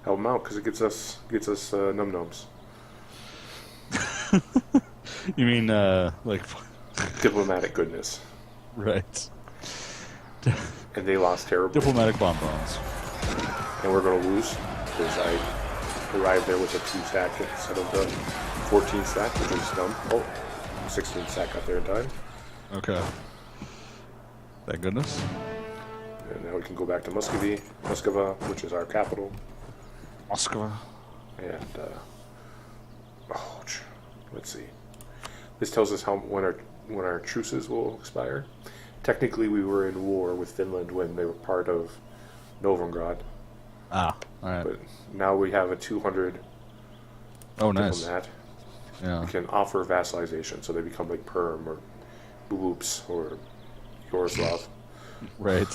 help them out because it gets us num-nums. You mean like diplomatic goodness? Right. And they lost terribly. Diplomatic bonbons. And we're going to lose because I arrived there with a 2-stack instead of the 14-stack, which is dumb. Oh, 16-stack got there in time. Okay. Thank goodness. And now we can go back to Moskva, which is our capital. Moskva. And let's see. This tells us when our truces will expire. Technically, we were in war with Finland when they were part of Novigrad, Ah, all right. but now we have a 200 Oh, nice. diplomat. Yeah. We can offer vassalization, so they become like Perm or Boops or Yoroslav. Right.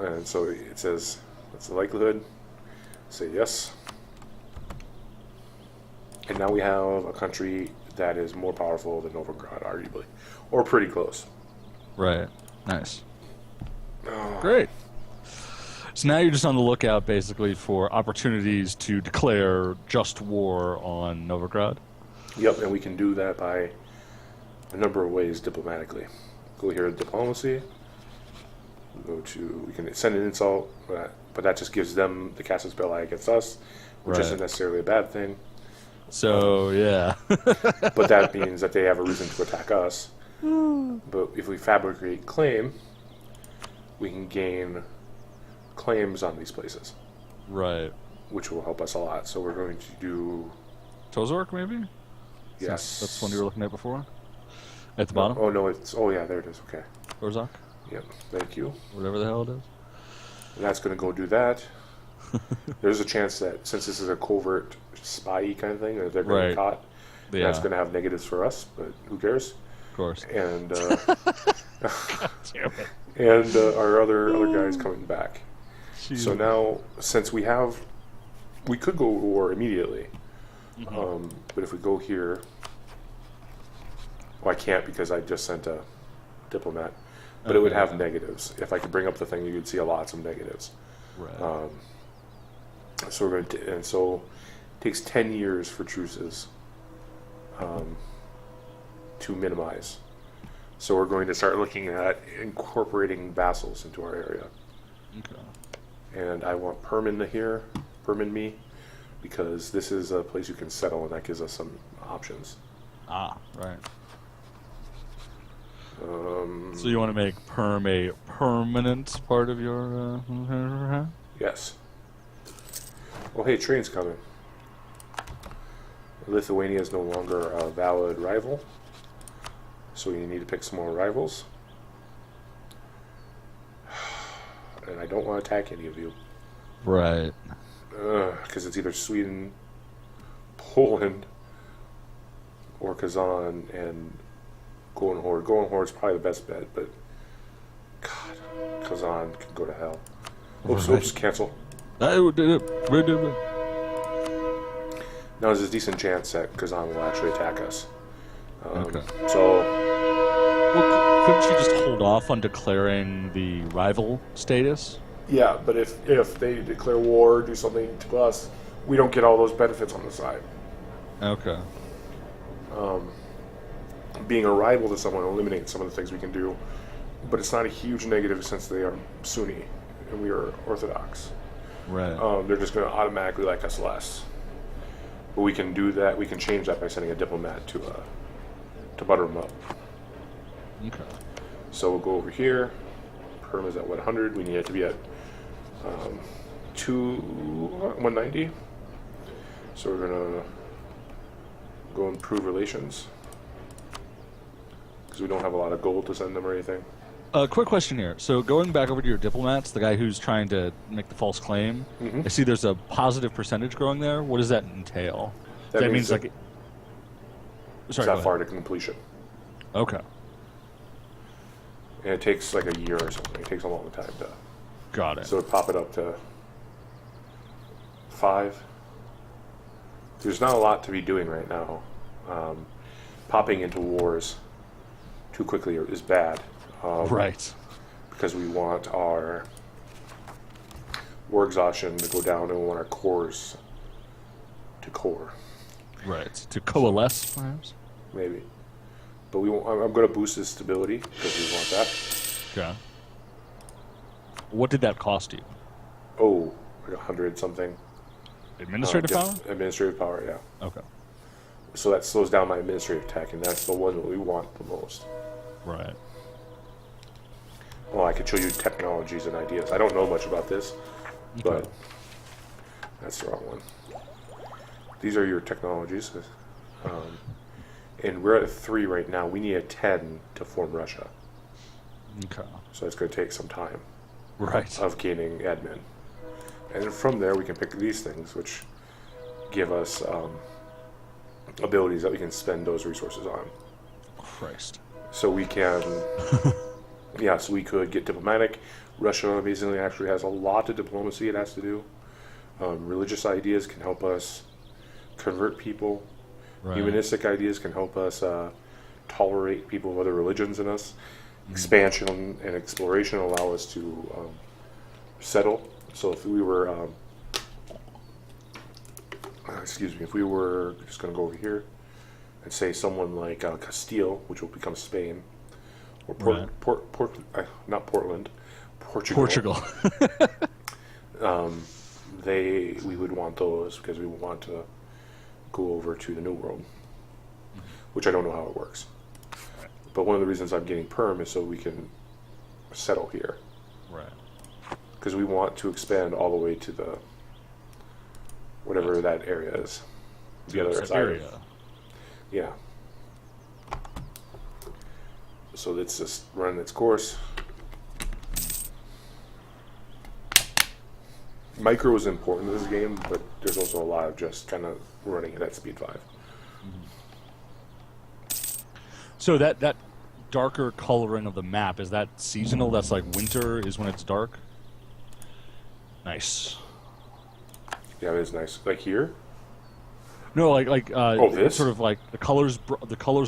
And so it says, what's the likelihood? Say yes. And now we have a country that is more powerful than Novigrad, arguably. Or pretty close. Right. Nice. Great. So now you're just on the lookout, basically, for opportunities to declare just war on Novigrad. Yep, and we can do that by a number of ways diplomatically. Go here to diplomacy. We can send an insult, but that just gives them the casus belli against us, which Right. isn't necessarily a bad thing. So, yeah. But that means that they have a reason to attack us. But if we fabricate claim, we can gain claims on these places, Right. which will help us a lot. So we're going to do Tozork, maybe? yes. That's the one you were looking at before? At the bottom? Oh no, yeah, there it is. Okay. Torzok? Yep. Thank you. Whatever the hell it is. And that's going to go do that. There's a chance that since this is a covert spy kind of thing, that they're going to Right. get caught. Yeah. That's going to have negatives for us, but who cares? Of course. And Damn it. and our other guys coming back. Jeez. So now, since we could go to war immediately, but if we go here, well, I can't because I just sent a diplomat, but it would Okay. have negatives. If I could bring up the thing, you could see lots of negatives. Right. So we're going to, and so it takes 10 years for truces to minimize. So we're going to start looking at incorporating vassals into our area. Okay. And I want Perm here, Perm me, because this is a place you can settle, and that gives us some options. Ah, right. So you want to make Perm a permanent part of your... Yes. Well, hey, train's coming. Lithuania is no longer a valid rival, so you need to pick some more rivals. And I don't want to attack any of you. Right. Because it's either Sweden, Poland, or Kazan, and Golden Horde. Golden Horde's probably the best bet, but God, Kazan can go to hell. Oops, Right. oops, cancel. I did it. We did it. Now there's a decent chance that Kazan will actually attack us. Okay. So, Well, couldn't you just hold off on declaring the rival status? yeah, but if they declare war or do something to us, we don't get all those benefits on the side. Okay. Being a rival to someone eliminates some of the things we can do, but it's not a huge negative since they are Sunni and we are Orthodox. Right. They're just going to automatically like us less. But we can do that. We can change that by sending a diplomat to butter them up. Okay. So we'll go over here. Perm is at 100. We need it to be at 190. So we're gonna go improve relations because we don't have a lot of gold to send them or anything. Quick question here. So going back over to your diplomats, the guy who's trying to make the false claim, I see there's a positive percentage growing there. What does that entail? That means like... it's Sorry, go that far ahead. to completion, Okay. and it takes like a year or something. It takes a long time to. Got it. So pop it up to 5. There's not a lot to be doing right now. Popping into wars too quickly is bad. Right. Because we want our war exhaustion to go down and we want our cores to core, Right. To coalesce, perhaps? maybe. But I'm going to boost his stability because we want that. Okay. What did that cost you? Oh, like 100 something. Administrative power? Administrative power, yeah. Okay. So that slows down my administrative tech, and that's the one that we want the most. Right. Well, I could show you technologies and ideas. I don't know much about this, but that's the wrong one. These are your technologies. And we're at a 3 right now. We need a 10 to form Russia. Okay. So it's going to take some time Right. of gaining admin. And then from there, we can pick these things, which give us abilities that we can spend those resources on. Christ. So we can, yeah, so we could get diplomatic. Russia amazingly actually has a lot of diplomacy it has to do. Religious ideas can help us convert people. Right. Humanistic ideas can help us tolerate people of other religions in us. Expansion and exploration allow us to settle. So if we were, if we were just going to go over here and say someone like Castile, which will become Spain, or not Portland, Portugal. We would want those because we want to go over to the New World, which I don't know how it works. But one of the reasons I'm getting perm is so we can settle here. Right. Because we want to expand all the way to the whatever that area is. The other side. Yeah. So it's just running its course. Micro is important in this game, but there's also a lot of just kind of running it at speed 5. So that darker coloring of the map, is that seasonal? That's like winter is when it's dark? Nice. Yeah, it is nice. Like here? No, like this? sort of like the colors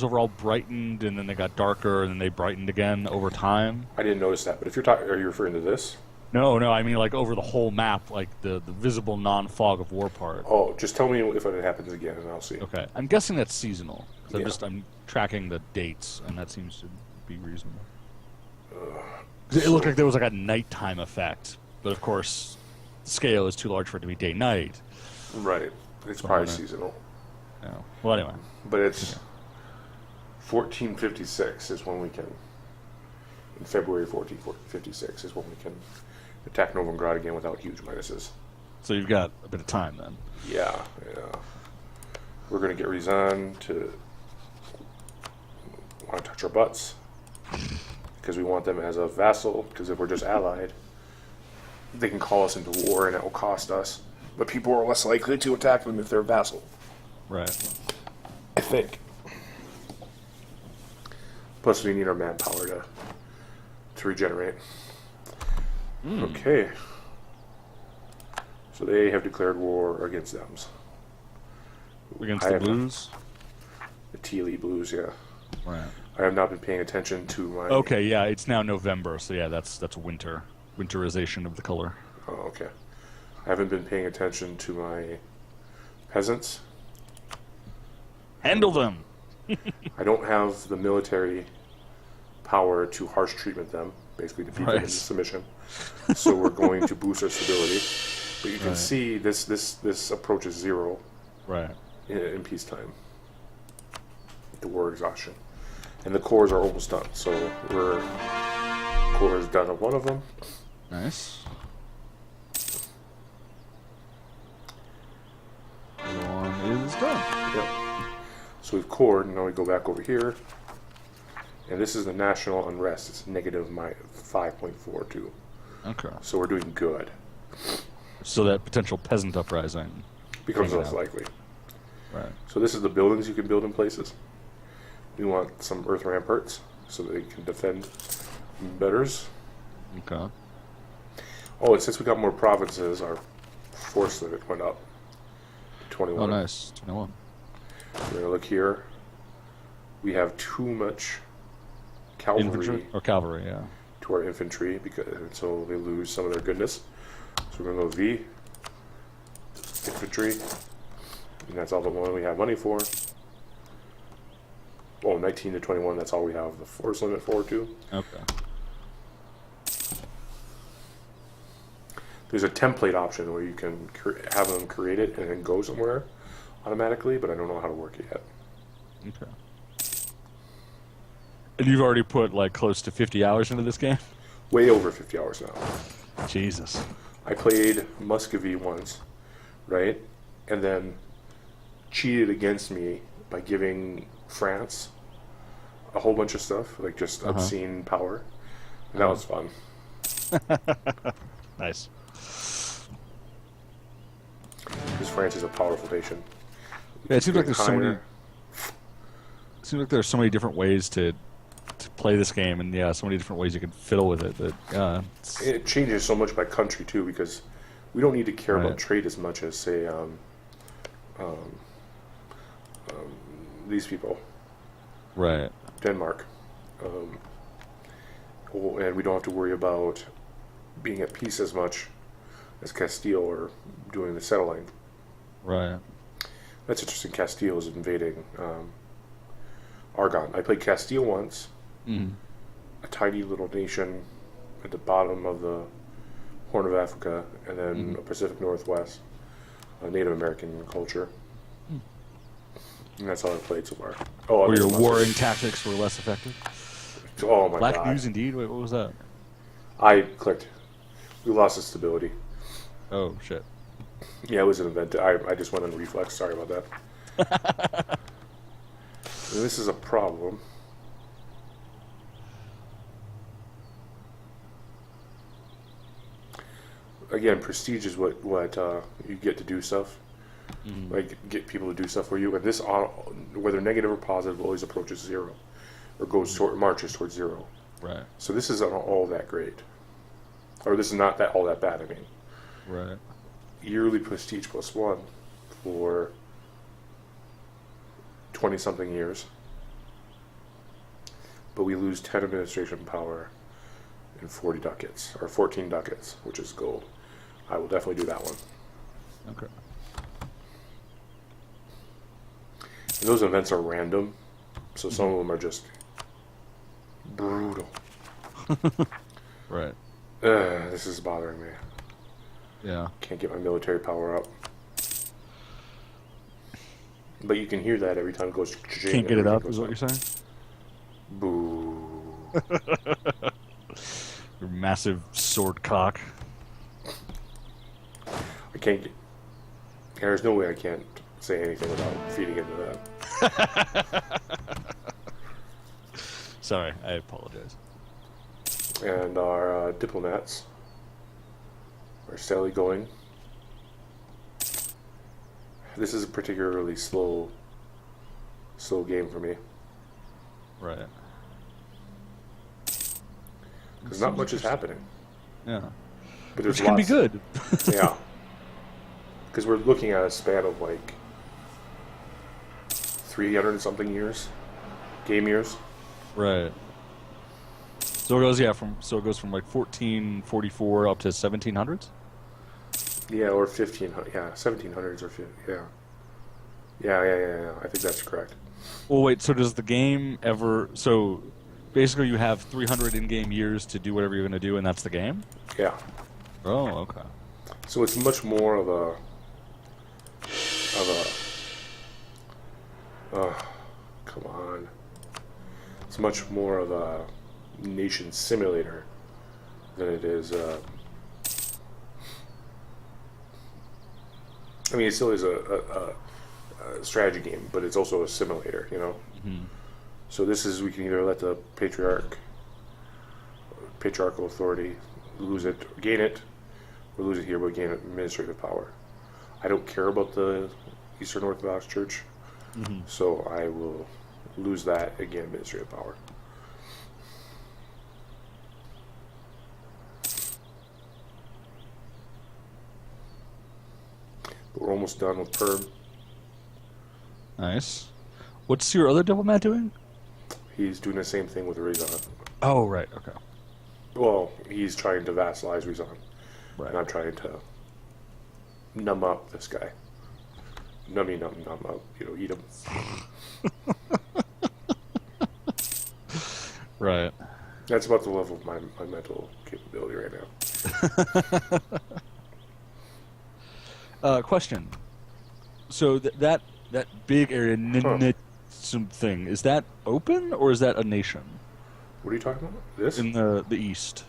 overall brightened, and then they got darker, and then they brightened again over time. I didn't notice that, but if you're talking, are you referring to this? No, I mean like over the whole map, like the visible non-fog of war part. Oh, just tell me if it happens again, and I'll see. Okay, I'm guessing that's seasonal. 'Cause Yeah. I'm tracking the dates, and that seems to be reasonable. It looked like there was like a nighttime effect, but of course, the scale is too large for it to be day-night. Right. It's probably seasonal. No. Well, anyway. But it's 1456 is when we can, in February 1456 is when we can attack Novigrad again without huge minuses. So you've got a bit of time then. Yeah. We're going to get Rizan to want to touch our butts because we want them as a vassal, because if we're just allied, they can call us into war and it will cost us. But people are less likely to attack them if they're a vassal. Right. I think. Plus, we need our manpower to regenerate. Okay. So they have declared war against them. Against the Blues? The Tealy Blues, yeah. Right. I have not been paying attention to my... Okay, yeah, it's now November, so yeah, that's winter. Winterization of the color. Oh, okay. I haven't been paying attention to my peasants. Handle them! I don't have the military power to harsh treatment them, basically defeat them into submission. So we're going to boost our stability. But you can see this approaches 0 Right. in peacetime. The war exhaustion. And the cores are almost done. So core is done of one of them. Nice. One is done. Yep. So we've cored, and now we go back over here. And this is the national unrest. It's negative 5.42. Okay. So we're doing good. So that potential peasant uprising Becomes less likely. Right. So this is the buildings you can build in places. We want some earth ramparts so that they can defend betters. Okay. Oh, and since we got more provinces, our force limit went up to 21. Oh, nice. 21. We're going to look here. We have too much cavalry Infantry? Or cavalry, yeah. to our infantry, so they lose some of their goodness. So we're going to go V, infantry, and that's all the one we have money for. Oh, 19 to 21, that's all we have the force limit for, too. Okay. There's a template option where you can have them create it and then go somewhere automatically, but I don't know how to work it yet. Okay. And you've already put like close to 50 hours into this game? Way over 50 hours now. Jesus. I played Muscovy once, right? And then cheated against me by giving France a whole bunch of stuff, like just obscene power. And that was fun. Nice. Because France is a powerful nation. Yeah, it seems like there's so many. Higher. It seems like there's so many different ways to play this game, and yeah, so many different ways you can fiddle with it. That It changes so much by country too, because we don't need to care Right. about trade as much as say these people, right. Denmark, and we don't have to worry about being at peace as much as Castile or doing the settling. Right. That's interesting. Castile is invading Aragon. I played Castile once, a tiny little nation at the bottom of the Horn of Africa, and then a Pacific Northwest, a Native American culture. And that's all I played so far. Oh, Where and your then warring tactics were less effective. Oh my Black god! news indeed. Wait, what was that? I clicked. We lost the stability. Oh shit. Yeah, it was an event. I just went on reflex. Sorry about that. This is a problem. Again, prestige is what you get to do stuff. Like get people to do stuff for you, and this, whether negative or positive, always approaches zero, or marches towards zero. Right. So this isn't all that great, or this is not that all that bad. I mean, Right. yearly prestige +1 for 20-something years, but we lose 10 administration power and 40 ducats, or 14 ducats, which is gold. I will definitely do that one. Okay. And those events are random, so some of them are just brutal. Right. This is bothering me. Yeah. Can't get my military power up. But you can hear that every time it goes. Can't get it up, is what you're saying? Boo. Your massive sword cock. I can't get. There's no way I can't say anything without feeding into that. Sorry, I apologize. And our diplomats are steadily going. This is a particularly slow game for me. Right. Because not much is happening. Yeah. But there's Which can be lots. good. Yeah. Because we're looking at a span of like 300 and something years. Game years. Right. So it goes, from like 1444 up to 1700s? Yeah, or 1500. Yeah, 1700s or yeah. Yeah. I think that's correct. Well, wait, so does the game ever... So basically you have 300 in-game years to do whatever you're going to do, and that's the game? Yeah. Oh, okay. So it's much more of a come on. It's much more of a nation simulator than it is. I mean, it still is a strategy game, but it's also a simulator, you know. So this is, we can either let the patriarchal authority lose it, or gain it, or lose it here, but gain administrative power. I don't care about the Eastern Orthodox Church, so I will lose that and gain administrative power. But we're almost done with Perm. Nice. What's your other diplomat doing? He's doing the same thing with Rizan. Oh, right, okay. Well, he's trying to vassalize Rizan, Right. and I'm trying to numb up this guy. Numb up, eat him. Right. That's about the level of my mental capability right now. Question. So that big area, thing, is that open or is that a nation? What are you talking about? This? In the east,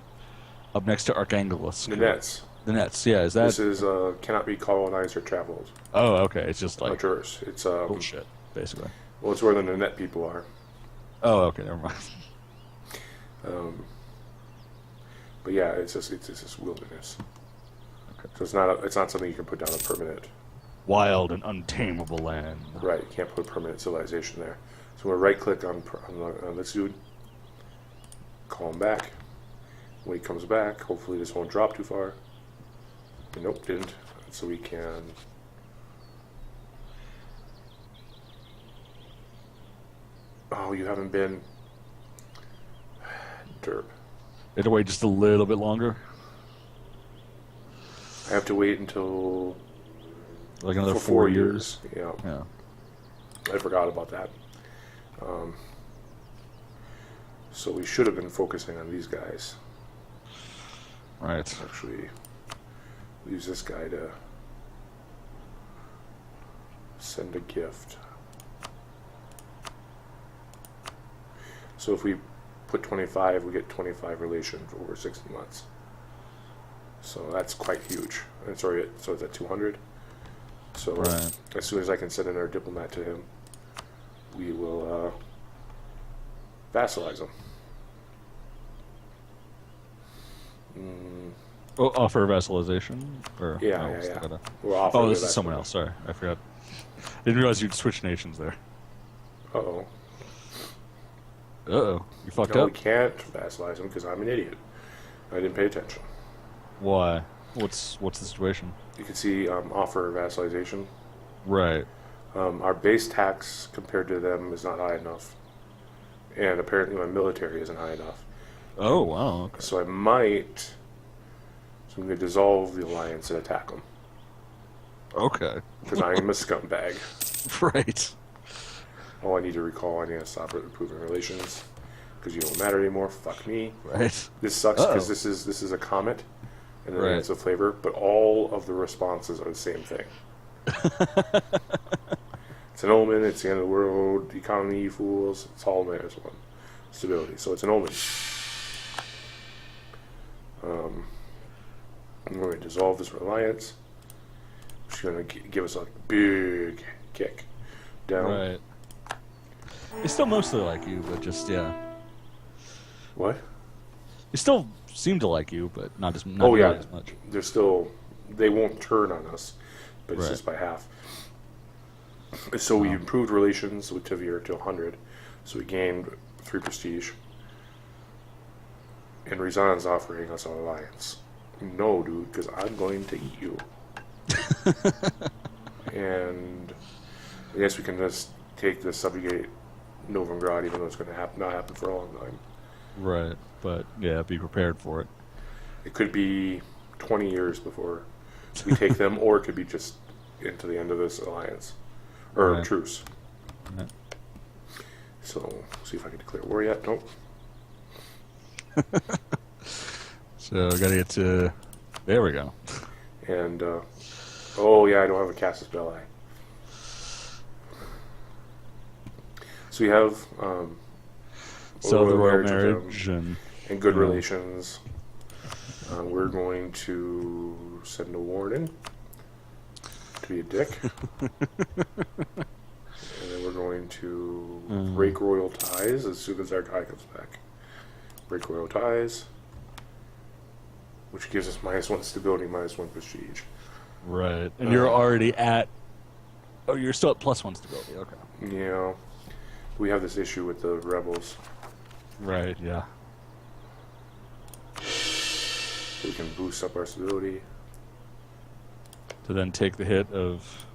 up next to Archangelus. The Nets. The Nets, yeah. Is that? This is cannot be colonized or traveled. Oh, okay. It's just like traversed. It's bullshit, basically. Well, it's where the Net people are. Oh, okay. Never mind. But yeah, it's just wilderness. Okay. So it's not something you can put down a permanent. Wild and untamable land. Right, you can't put permanent civilization there. So we'll right click on this dude, call him back. When he comes back, hopefully this won't drop too far. Nope, didn't. So we can. Oh, you haven't been. Derp. You had to wait just a little bit longer. I have to wait until. Like another for 4 years. Yeah. Yeah. I forgot about that. So we should have been focusing on these guys. Right. Actually, use this guy to send a gift. So if we put 25, we get 25 relations over 60 months. So that's quite huge. And sorry, so it's at 200. So right. As soon as I can send in our diplomat to him, we will vassalize him. Oh, offer vassalization? Or, Yeah. We'll offer oh, this is someone else. Sorry, I forgot. Didn't realize you'd switch nations there. Uh-oh. Uh-oh. You fucked No, up? we can't vassalize him because I'm an idiot. I didn't pay attention. Why? What's the situation? You can see offer vassalization. Right. Our base tax compared to them is not high enough. And apparently my military isn't high enough. Oh, wow. Okay. So I'm going to dissolve the alliance and attack them. Okay. Because I am a scumbag. Right. Oh, I need to recall I need to stop improving relations. Because you don't matter anymore. Fuck me. Right. This sucks because this is a comet. And then it's a flavor. But all of the responses are the same thing. It's an omen. It's the end of the world. Economy, you fools. It's all matters one. Stability. So it's an omen. I'm going to dissolve this alliance. Which is going to give us a big kick down. Right. They still mostly like you, but just, yeah. What? They still seem to like you, but not as much. They're still. They won't turn on us, but it's Right. just by half. So we improved relations with Tavir to 100. So we gained 3 prestige. And Rizan's offering us an alliance. No, dude, because I'm going to eat you. And I guess we can just take the subjugate Novigrad, even though it's going to not happen for a long time. Right. But, yeah, be prepared for it. It could be 20 years before we take them, or it could be just into the end of this alliance. Or Right. truce. Right. So, see if I can declare war yet. Nope. So, I gotta get to... There we go. And, oh yeah, I don't have a Casus Belli. So we have, So, the royal with them marriage and good relations. We're going to send a warning to be a dick. And then we're going to break royal ties as soon as our guy comes back. Break royal ties, which gives us -1 stability, -1 prestige. Right. And you're already at... Oh, you're still at +1 stability. Okay. Yeah. We have this issue with the rebels. Right, yeah. We can boost up our stability. To then take the hit of...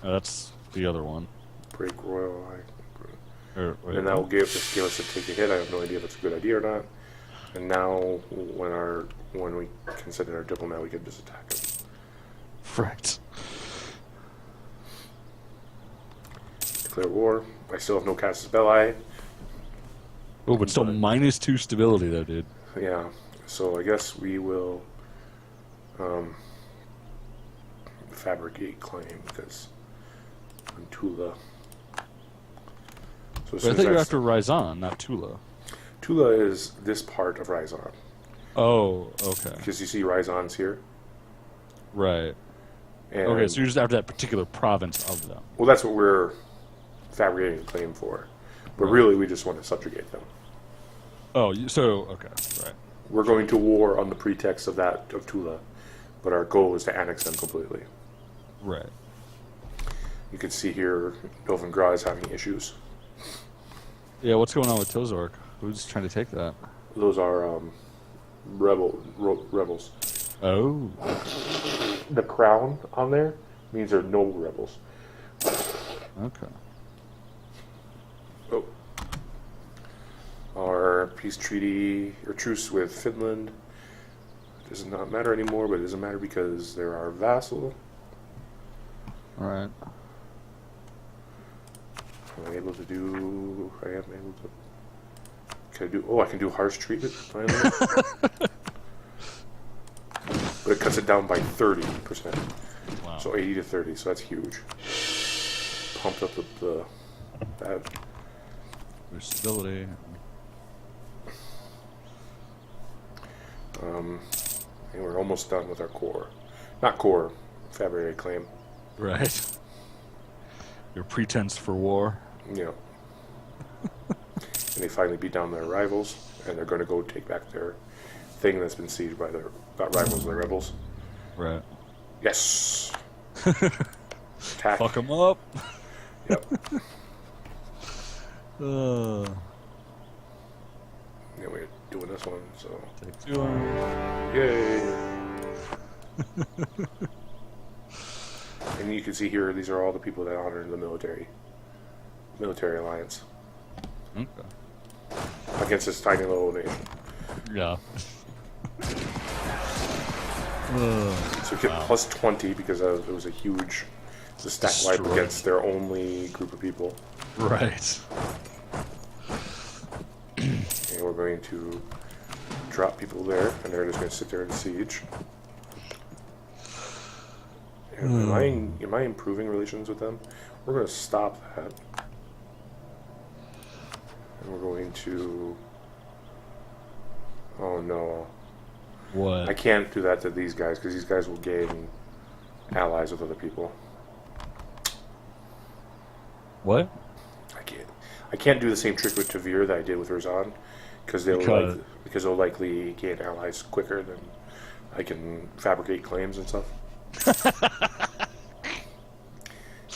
Oh, that's the other one. Break royal. Wait, And that will give us to take a hit. I have no idea if it's a good idea or not. And now, when we can send in our diplomat, we can just attack him. Right. Declare war. I still have no Casus Belli. Oh, but still -2 stability, though, dude. Yeah. So I guess we will fabricate claim because I'm Tula. So But I thought you were after Ryzan, not Tula. Tula is this part of Ryzan. Oh, okay. Because you see Ryzan's here. Right. And, Okay, so you're just after that particular province of them. well, that's what we're fabricating a claim for. But Right. really, we just want to subjugate them. Oh, so, okay, right. We're going to war on the pretext of Tula, but our goal is to annex them completely. Right. You can see here, Devin is having issues. Yeah, what's going on with Tozork? Who's trying to take that? Those are rebels. Oh. The crown on there means they're noble rebels. Okay. Oh. Our peace treaty or truce with Finland does not matter anymore, but it doesn't matter because they're our vassal. All right. I am able to. Can I do? Oh, I can do harsh treatment finally. But it cuts it down by 30%. Wow. So 80 to 30. So that's huge. Pumped up that. Boost stability. And we're almost done with our core. Not core. Fabricated claim. Right. Your pretense for war. Yeah. And they finally beat down their rivals, and they're going to go take back their thing that's been sieged by their rivals, the rebels. Right. Yes. Attack. Fuck them up. Yep. Yeah, we're doing this one, so. Take 2. Yay. And you can see here, these are all the people that honor the military alliance Okay. against this tiny little nation. Yeah. So we get plus 20 because it was a stack wipe Destroyed. against their only group of people. Right. And we're going to drop people there, and they're just going to sit there and siege. And am I improving relations with them? We're going to stop that. And we're going to... Oh no. What? I can't do that to these guys, because these guys will gain allies with other people. What? I can't do the same trick with Tavir that I did with Razan, because they'll likely gain allies quicker than I can fabricate claims and stuff.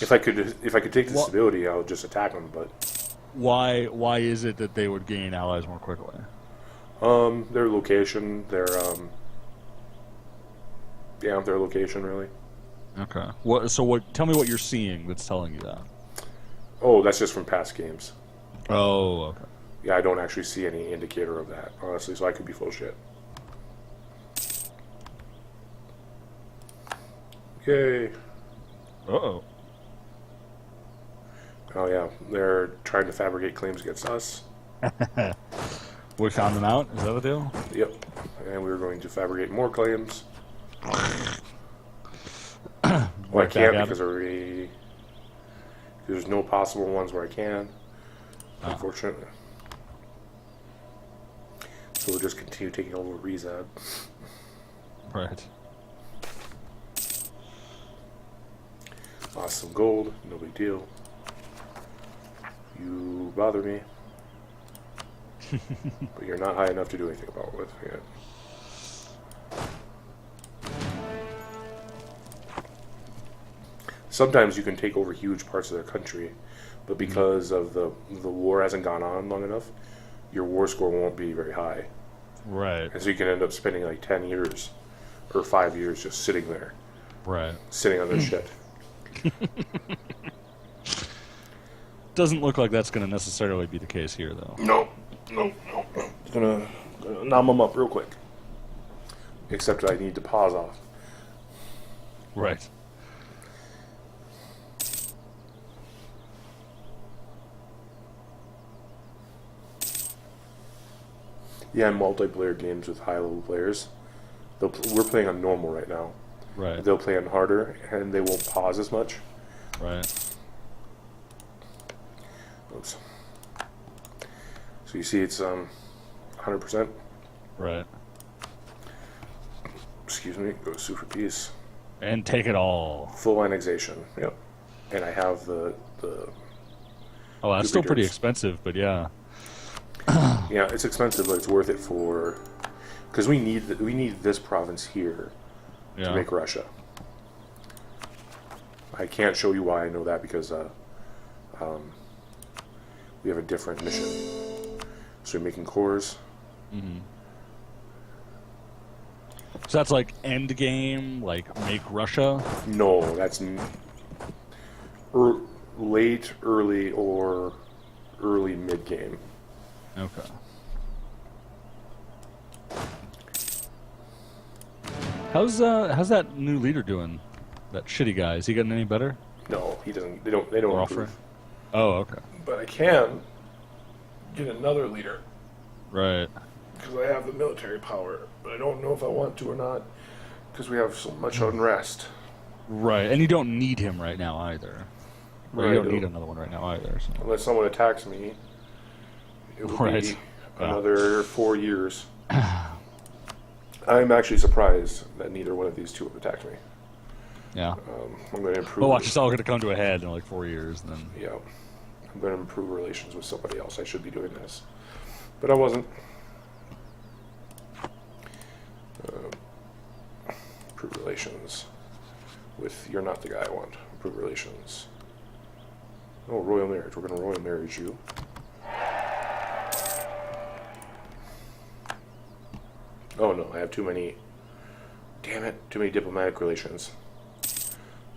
If I could take the stability, I'll just attack them. But why is it that they would gain allies more quickly? Their location, their location really. Okay. What? So what? Tell me what you're seeing that's telling you that. Oh, that's just from past games. Oh, okay. Yeah, I don't actually see any indicator of that, honestly, so I could be full shit. Yay. Uh-oh. Oh yeah, they're trying to fabricate claims against us. We found them out? Is that the deal? Yep. And we're going to fabricate more claims. Well, I can't because there's no possible ones where I can, unfortunately. So we'll just continue taking over Rezab. Right. Lost some gold, no big deal. You bother me. But you're not high enough to do anything about it yet. Sometimes you can take over huge parts of their country, but because of the war hasn't gone on long enough, your war score won't be very high. Right. And so you can end up spending like 10 years or 5 years just sitting there. Right. Sitting on their shit. Doesn't look like that's going to necessarily be the case here, though. No. Just gonna nom them up real quick. Except I need to pause off. Right. Yeah, multiplayer games with high-level players. We're playing on normal right now. Right. They'll play on harder, and they won't pause as much. Right. Oops. So you see it's 100%. Right. Excuse me. Go sue for peace. And take it all. Full annexation. Yep. And I have the Oh, that's still pretty Jupiters. expensive, but yeah. Yeah, it's expensive, but it's worth it for Because we need this province here to make Russia. I can't show you why I know that because we have a different mission. So we're making cores. Mm-hmm. So that's like end game, like make Russia? No, that's late, early, or early mid game. Okay. How's that new leader doing? That shitty guy, is he getting any better? No, he doesn't. They don't improve. Oh, okay. But I can get another leader. Right. Because I have the military power, but I don't know if I want to or not. Because we have so much unrest. Right, and you don't need him right now either. Right, you don't need another one right now either. So. Unless someone attacks me, it will be another 4 years. I'm actually surprised that neither one of these two have attacked me. Yeah. I'm going to improve. Well, watch, it's all going to come to a head in like 4 years, and then. Yeah, I'm going to improve relations with somebody else. I should be doing this, but I wasn't. Improve relations with. You're not the guy I want. Improve relations. Oh, royal marriage. We're going to royal marriage you. Oh no, I have too many. Damn it, too many diplomatic relations.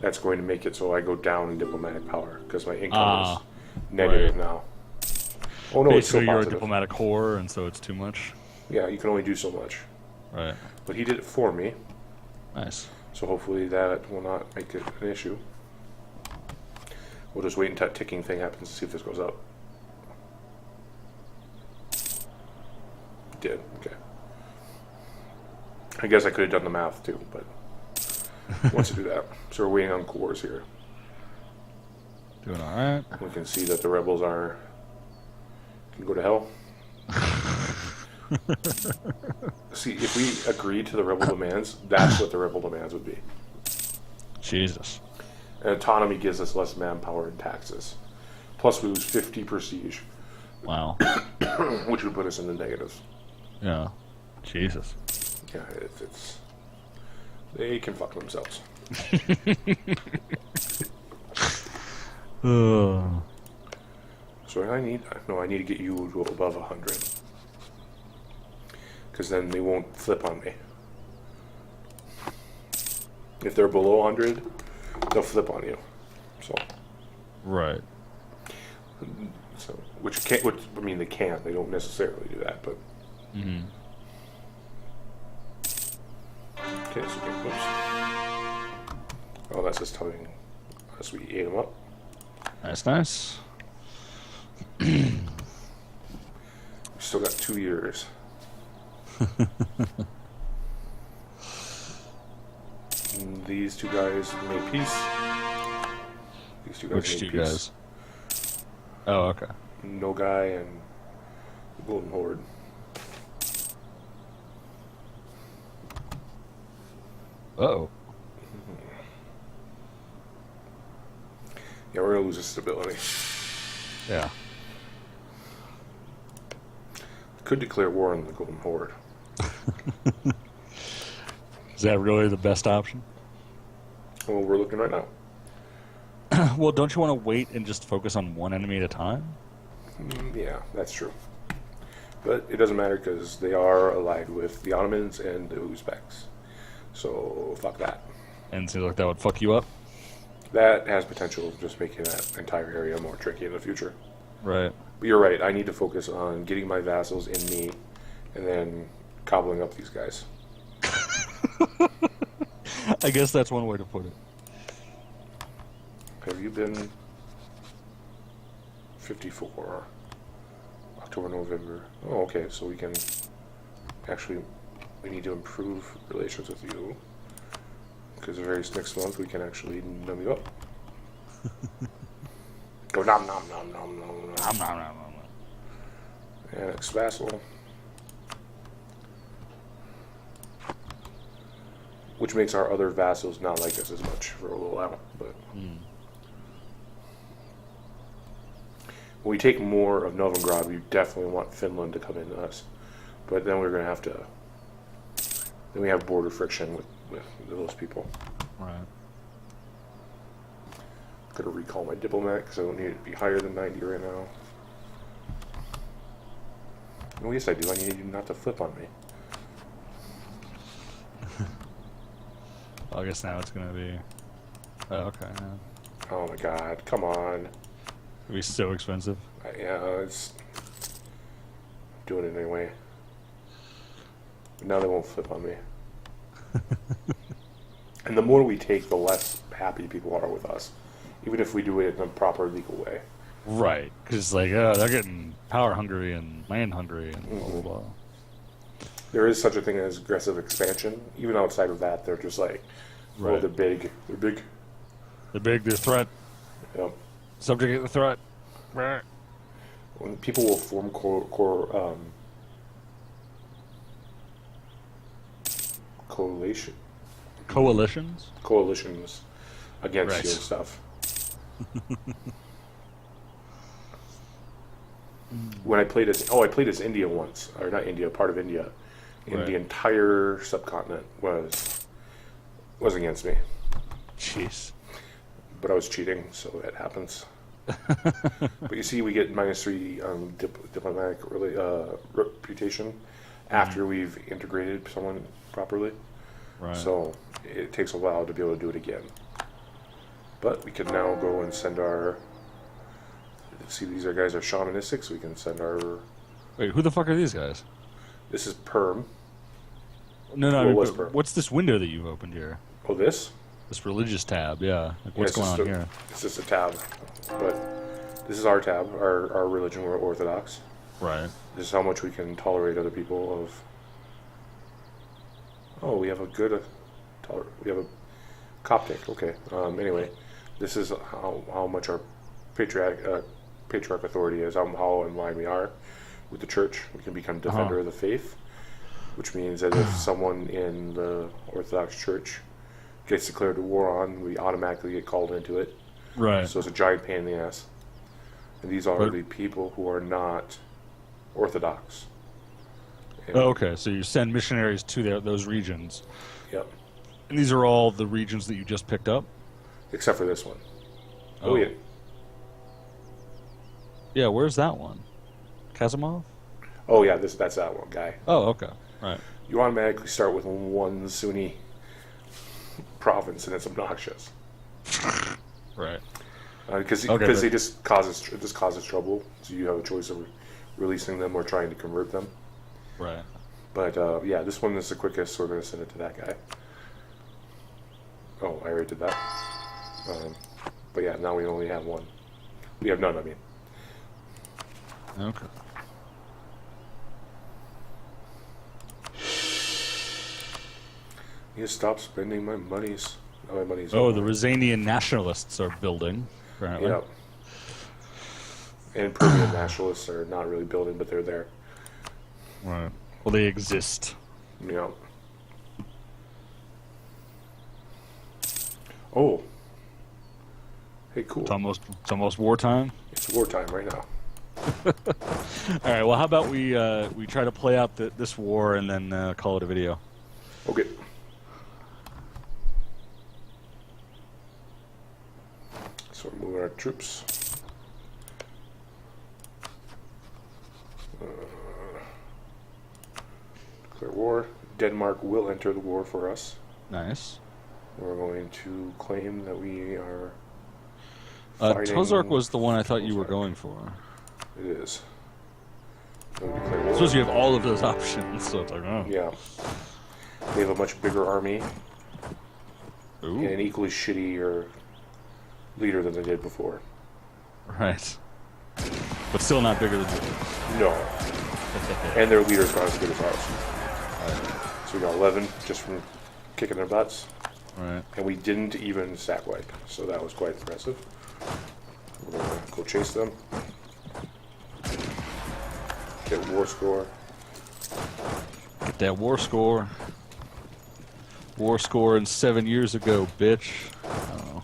That's going to make it so I go down in diplomatic power because my income is negative now. Oh no, it's so you're positive. a diplomatic whore, and so it's too much. Yeah, you can only do so much. Right. But he did it for me. Nice. So hopefully that will not make it an issue. We'll just wait until that ticking thing happens to see if this goes up. It did. Okay. I guess I could have done the math too, but once you do that. So we're waiting on cores here. Doing alright. We can see that the rebels can go to hell. See, if we agree to the rebel demands, that's what the rebel demands would be. Jesus. And autonomy gives us less manpower and taxes. Plus we lose 50 prestige. Wow. Which would put us in the negatives. Yeah. Jesus. Yeah, it's they can fuck themselves. So I need to get you to above 100. Because then they won't flip on me. If they're below 100, they'll flip on you. So. Right. So, I mean, they can. They don't necessarily do that, but. Mm-hmm. Okay, so oops. Oh, that's just telling us we ate them up. That's nice. We still got 2 years. These two guys made peace. These two guys Which made two peace. guys? Oh, okay. No Guy and Golden Horde. Uh-oh. Yeah, we're gonna lose this stability. Yeah. Could declare war on the Golden Horde. Is that really the best option? Well, we're looking right now. Well, don't you want to wait and just focus on one enemy at a time? Yeah, that's true. But it doesn't matter because they are allied with the Ottomans and the Uzbeks. So, fuck that. And it seems like that would fuck you up? That has potential of just making that entire area more tricky in the future. Right. But you're right, I need to focus on getting my vassals in me and then cobbling up these guys. I guess that's one way to put it. Have you been 54? October, November. Oh, okay, so we can actually, we need to improve relations with you. Because the very next month we can actually numb you up. Go nom nom nom nom nom nom. Nom, nom, nom, nom, nom. Annex vassal. Which makes our other vassals not like us as much for a little while, but when we take more of Novigrad, we definitely want Finland to come into us. But then we're going to have to then we have border friction with those people. Right. Gotta recall my diplomat because I don't need it to be higher than 90 right now. Oh, yes, I do. I need you not to flip on me. Well, I guess now it's gonna be. Oh, okay. Yeah. Oh my god, come on. It'll be so expensive. Yeah, it's. I'm doing it anyway. But now they won't flip on me. And the more we take, the less happy people are with us. Even if we do it in a proper legal way. Right, because it's like, oh, they're getting power hungry and land hungry and blah blah blah. There is such a thing as aggressive expansion. Even outside of that, they're just like, Right. oh, they're big. They're big. They're big. They're threat. Yep. Subjugate the threat. Right. When people will form coalitions against Right. you and stuff. When I played as India once, or not India, part of India, and Right. the entire subcontinent was against me. Jeez. But I was cheating, so it happens. But you see, we get -3 diplomatic reputation after we've integrated someone properly. Right. So it takes a while to be able to do it again. But we can now go and send our. See, these guys are shamanistic, so we can send our. Wait, who the fuck are these guys? This is Perm. No, Well, I mean, what's but Perm? what's this window that you've opened here? Oh, this? This religious tab, yeah. Like, what's it's going on just here? It's just a tab. But this is our tab, our religion. We're Orthodox. Right. This is how much we can tolerate other people of. Oh, we have a good. We have a Coptic. Okay. Anyway, this is how much our patriarch authority is. How in line we are with the church. We can become defender of the faith, which means that if someone in the Orthodox Church gets declared a war on, we automatically get called into it. Right. So it's a giant pain in the ass. And these are the people who are not Orthodox. And, Oh, okay, so you send missionaries to those regions. Yep. And these are all the regions that you just picked up? Except for this one. Oh. Oh yeah. Yeah, where's that one? Kazimov? Oh yeah, that's that one guy. Oh, okay. Right. You automatically start with one Sunni province, and it's obnoxious. Right. Because Okay, but- they just causes trouble. So you have a choice of releasing them or trying to convert them. Right. But yeah, this one is the quickest, so we're going to send it to that guy. Oh, I already did that. But yeah, now we only have one. We have none, I mean. Okay. You stop spending my monies. Oh, my money's Oh, over. the Rosanian nationalists are building, apparently. Yeah. And Peruvian nationalists are not really building, but they're there. Right. Well, they exist. Yeah. Oh. Hey, cool. It's almost wartime. It's wartime right now. All right. Well, how about we try to play out this war and then call it a video. Okay. So we're moving our troops. Declare war. Denmark will enter the war for us. Nice. We're going to claim that we are Tozark was the one I thought you were going for. It is. So we declare I war. suppose you have all of those options, so it's like, oh. Yeah. They have a much bigger army Ooh. and an equally shittier leader than they did before. Right. But still not bigger than yours. No. And their leader's not as good as ours. So we got 11 just from kicking their butts. Right. And we didn't even stack wipe, so that was quite impressive. We're going to go chase them. Get war score. Get that war score. War score in 7 years ago, bitch. Oh.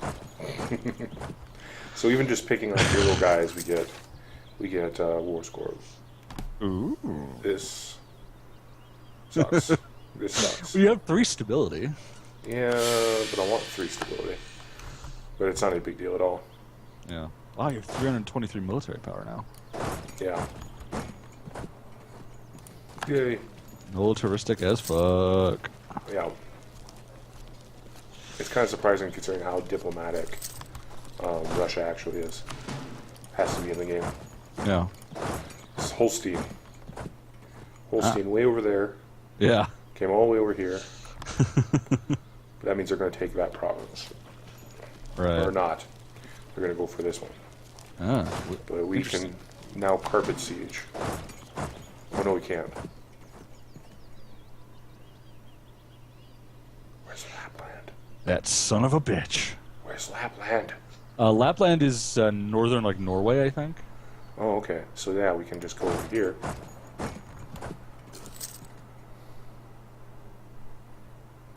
So even just picking on hero guys, we get war score. Ooh. This sucks. This sucks. Well, you have 3 stability. Yeah, but I want 3 stability. But it's not a big deal at all. Yeah. Wow, you have 323 military power now. Yeah. Yay. Militaristic as fuck. Yeah. It's kind of surprising considering how diplomatic Russia actually is. Has to be in the game. Yeah. It's Holstein. Holstein way over there. Yeah. Came all the way over here. But that means they're going to take that province. Right. Or not. They're going to go for this one. Ah, But we can now carpet siege. Oh no, we can't. Where's Lapland? that son of a bitch. Where's Lapland? Lapland is northern, like Norway, I think. Oh, okay. So yeah, we can just go over here.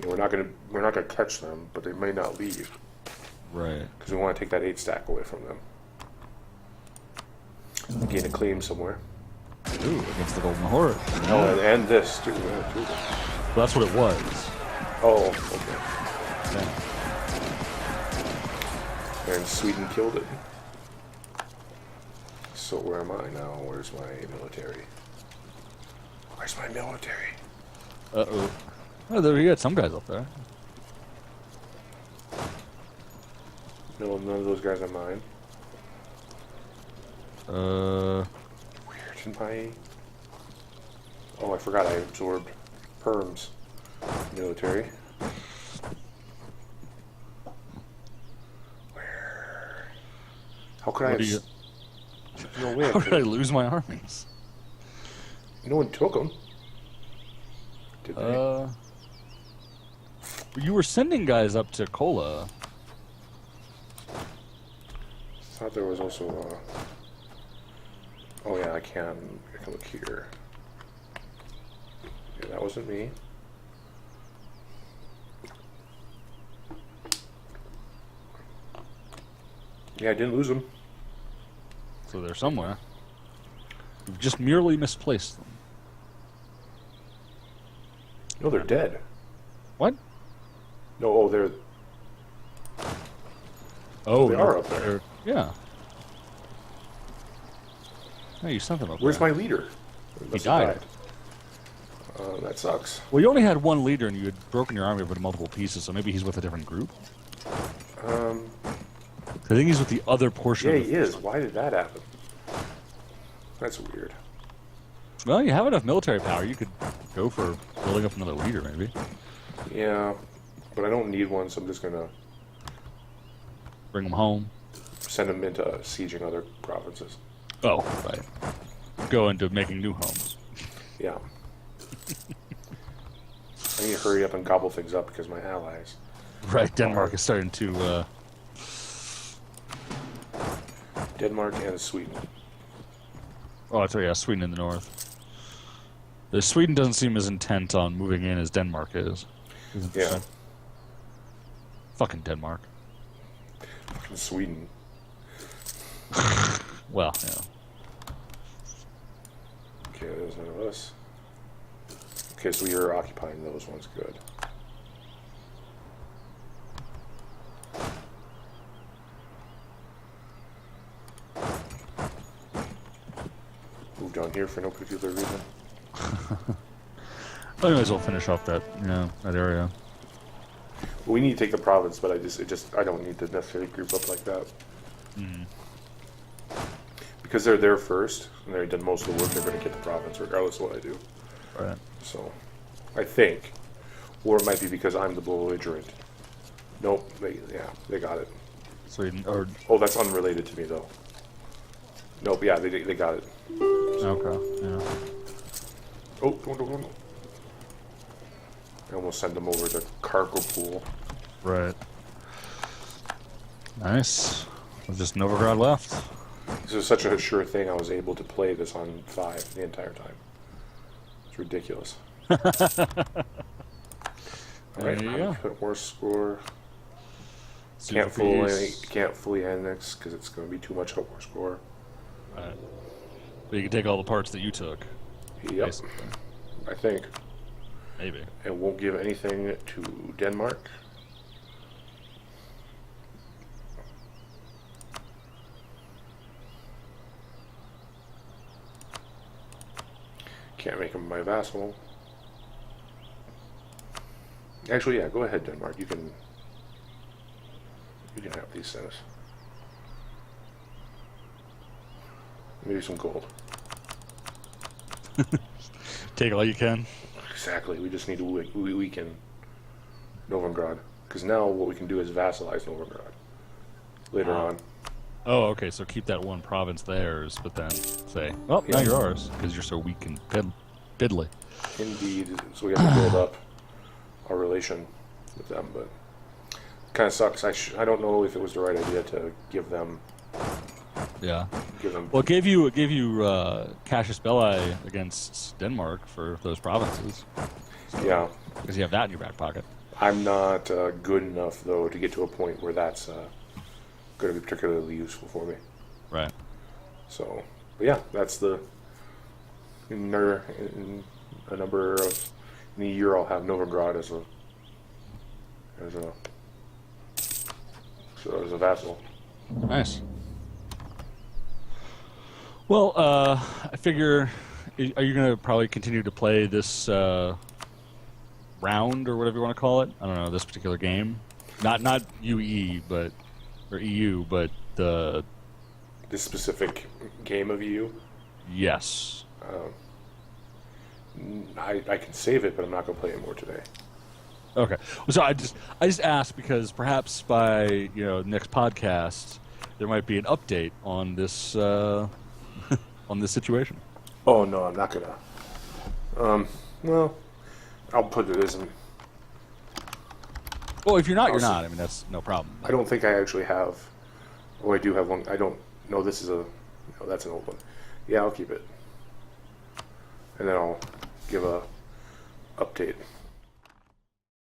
Yeah, we're not gonna catch them, but they may not leave Right. because we want to take that 8 stack away from them. Gain a claim somewhere. Ooh, against the Golden Horde. Oh, and this too. Yeah, too. Well, that's what it was. Oh, okay. Yeah. And Sweden killed it. So where am I now? Where's my military? Where's my military? Uh-oh. Oh, there you got some guys up there. No, none of those guys are mine. Weird. In my... Oh, I forgot I absorbed Perm's military. Where? How could I What have... do you... No way. How did I lose my armies? No one took them. Did they? You were sending guys up to Kola. I thought there was also oh yeah, I can look here. Yeah, that wasn't me. Yeah, I didn't lose them. So they're somewhere. You've just merely misplaced them. No, they're dead. What? No, oh, they're... Oh, they are up there. Yeah. No, you sent them up Where's there. my leader? He died. That sucks. Well, you only had one leader, and you had broken your army up into multiple pieces, so maybe he's with a different group? I think he's with the other portion Yeah, of the... he is. Why did that happen? That's weird. Well, you have enough military power. You could go for building up another leader, maybe. Yeah, but I don't need one, so I'm just gonna Bring them home. send him into sieging other provinces. Oh, right. Go into making new homes. Yeah. I need to hurry up and gobble things up because my allies. Right, Denmark is starting to... Denmark and Sweden. Oh, I tell you, yeah, Sweden in the north. Sweden doesn't seem as intent on moving in as Denmark is. Yeah. Fucking Denmark. Fucking Sweden. Well, yeah. Okay, there's none of us. Okay, so you're occupying those ones. Good. Move down here for no particular reason. I might as well finish off that, that area. We need to take the province, but I don't need to necessarily group up like that. Because they're there first, and they've done most of the work, they're going to get the province, regardless of what I do. Right. So, I think. Or it might be because I'm the belligerent. Nope, they got it. Sweden, or... Oh, that's unrelated to me, though. Nope, yeah, they got it. Okay, yeah. Oh, don't. I almost send them over to cargo pool. Right. Nice. There's just Novgorod left. This is such a sure thing, I was able to play this on 5 the entire time. It's ridiculous. Alright, There you go. horse score. Super Can't fully annex because it's going to be too much of a horse score. Right. But you can take all the parts that you took. Yep, Basically. I think. Maybe. It won't give anything to Denmark. Can't make him my vassal. Actually, yeah, go ahead, Denmark. You can have these things. Maybe some gold. Take all you can. Exactly. We just need to weaken Novigrad, because now what we can do is vassalize Novigrad later on. Oh, okay. So keep that one province theirs, but then say, "Oh, now Yeah. you're ours," because you're so weak and piddly. Indeed. So we have to build up our relation with them, but it kind of sucks. I don't know if it was the right idea to give them. Yeah. Give them. Well, it gave you Cassius Belli against Denmark for those provinces. Yeah. Because you have that in your back pocket. I'm not good enough though to get to a point where that's going to be particularly useful for me. Right. So, but yeah, that's the in a number of in a year I'll have Novigrad as a vassal. Nice. Well, I figure, are you going to probably continue to play this round or whatever you want to call it? I don't know, this particular game. Not UE, but or EU, but the This specific game of EU. yes. I can save it, but I'm not going to play it more today. Okay. So I just asked because perhaps by next podcast there might be an update on this on this situation. Oh no, I'm not gonna. Well, I'll put it as. Well, if you're not, you're not. I mean, that's no problem. I don't think I actually have. Oh, I do have one. I don't. No, this is a. No, that's an old one. Yeah, I'll keep it. And then I'll give a update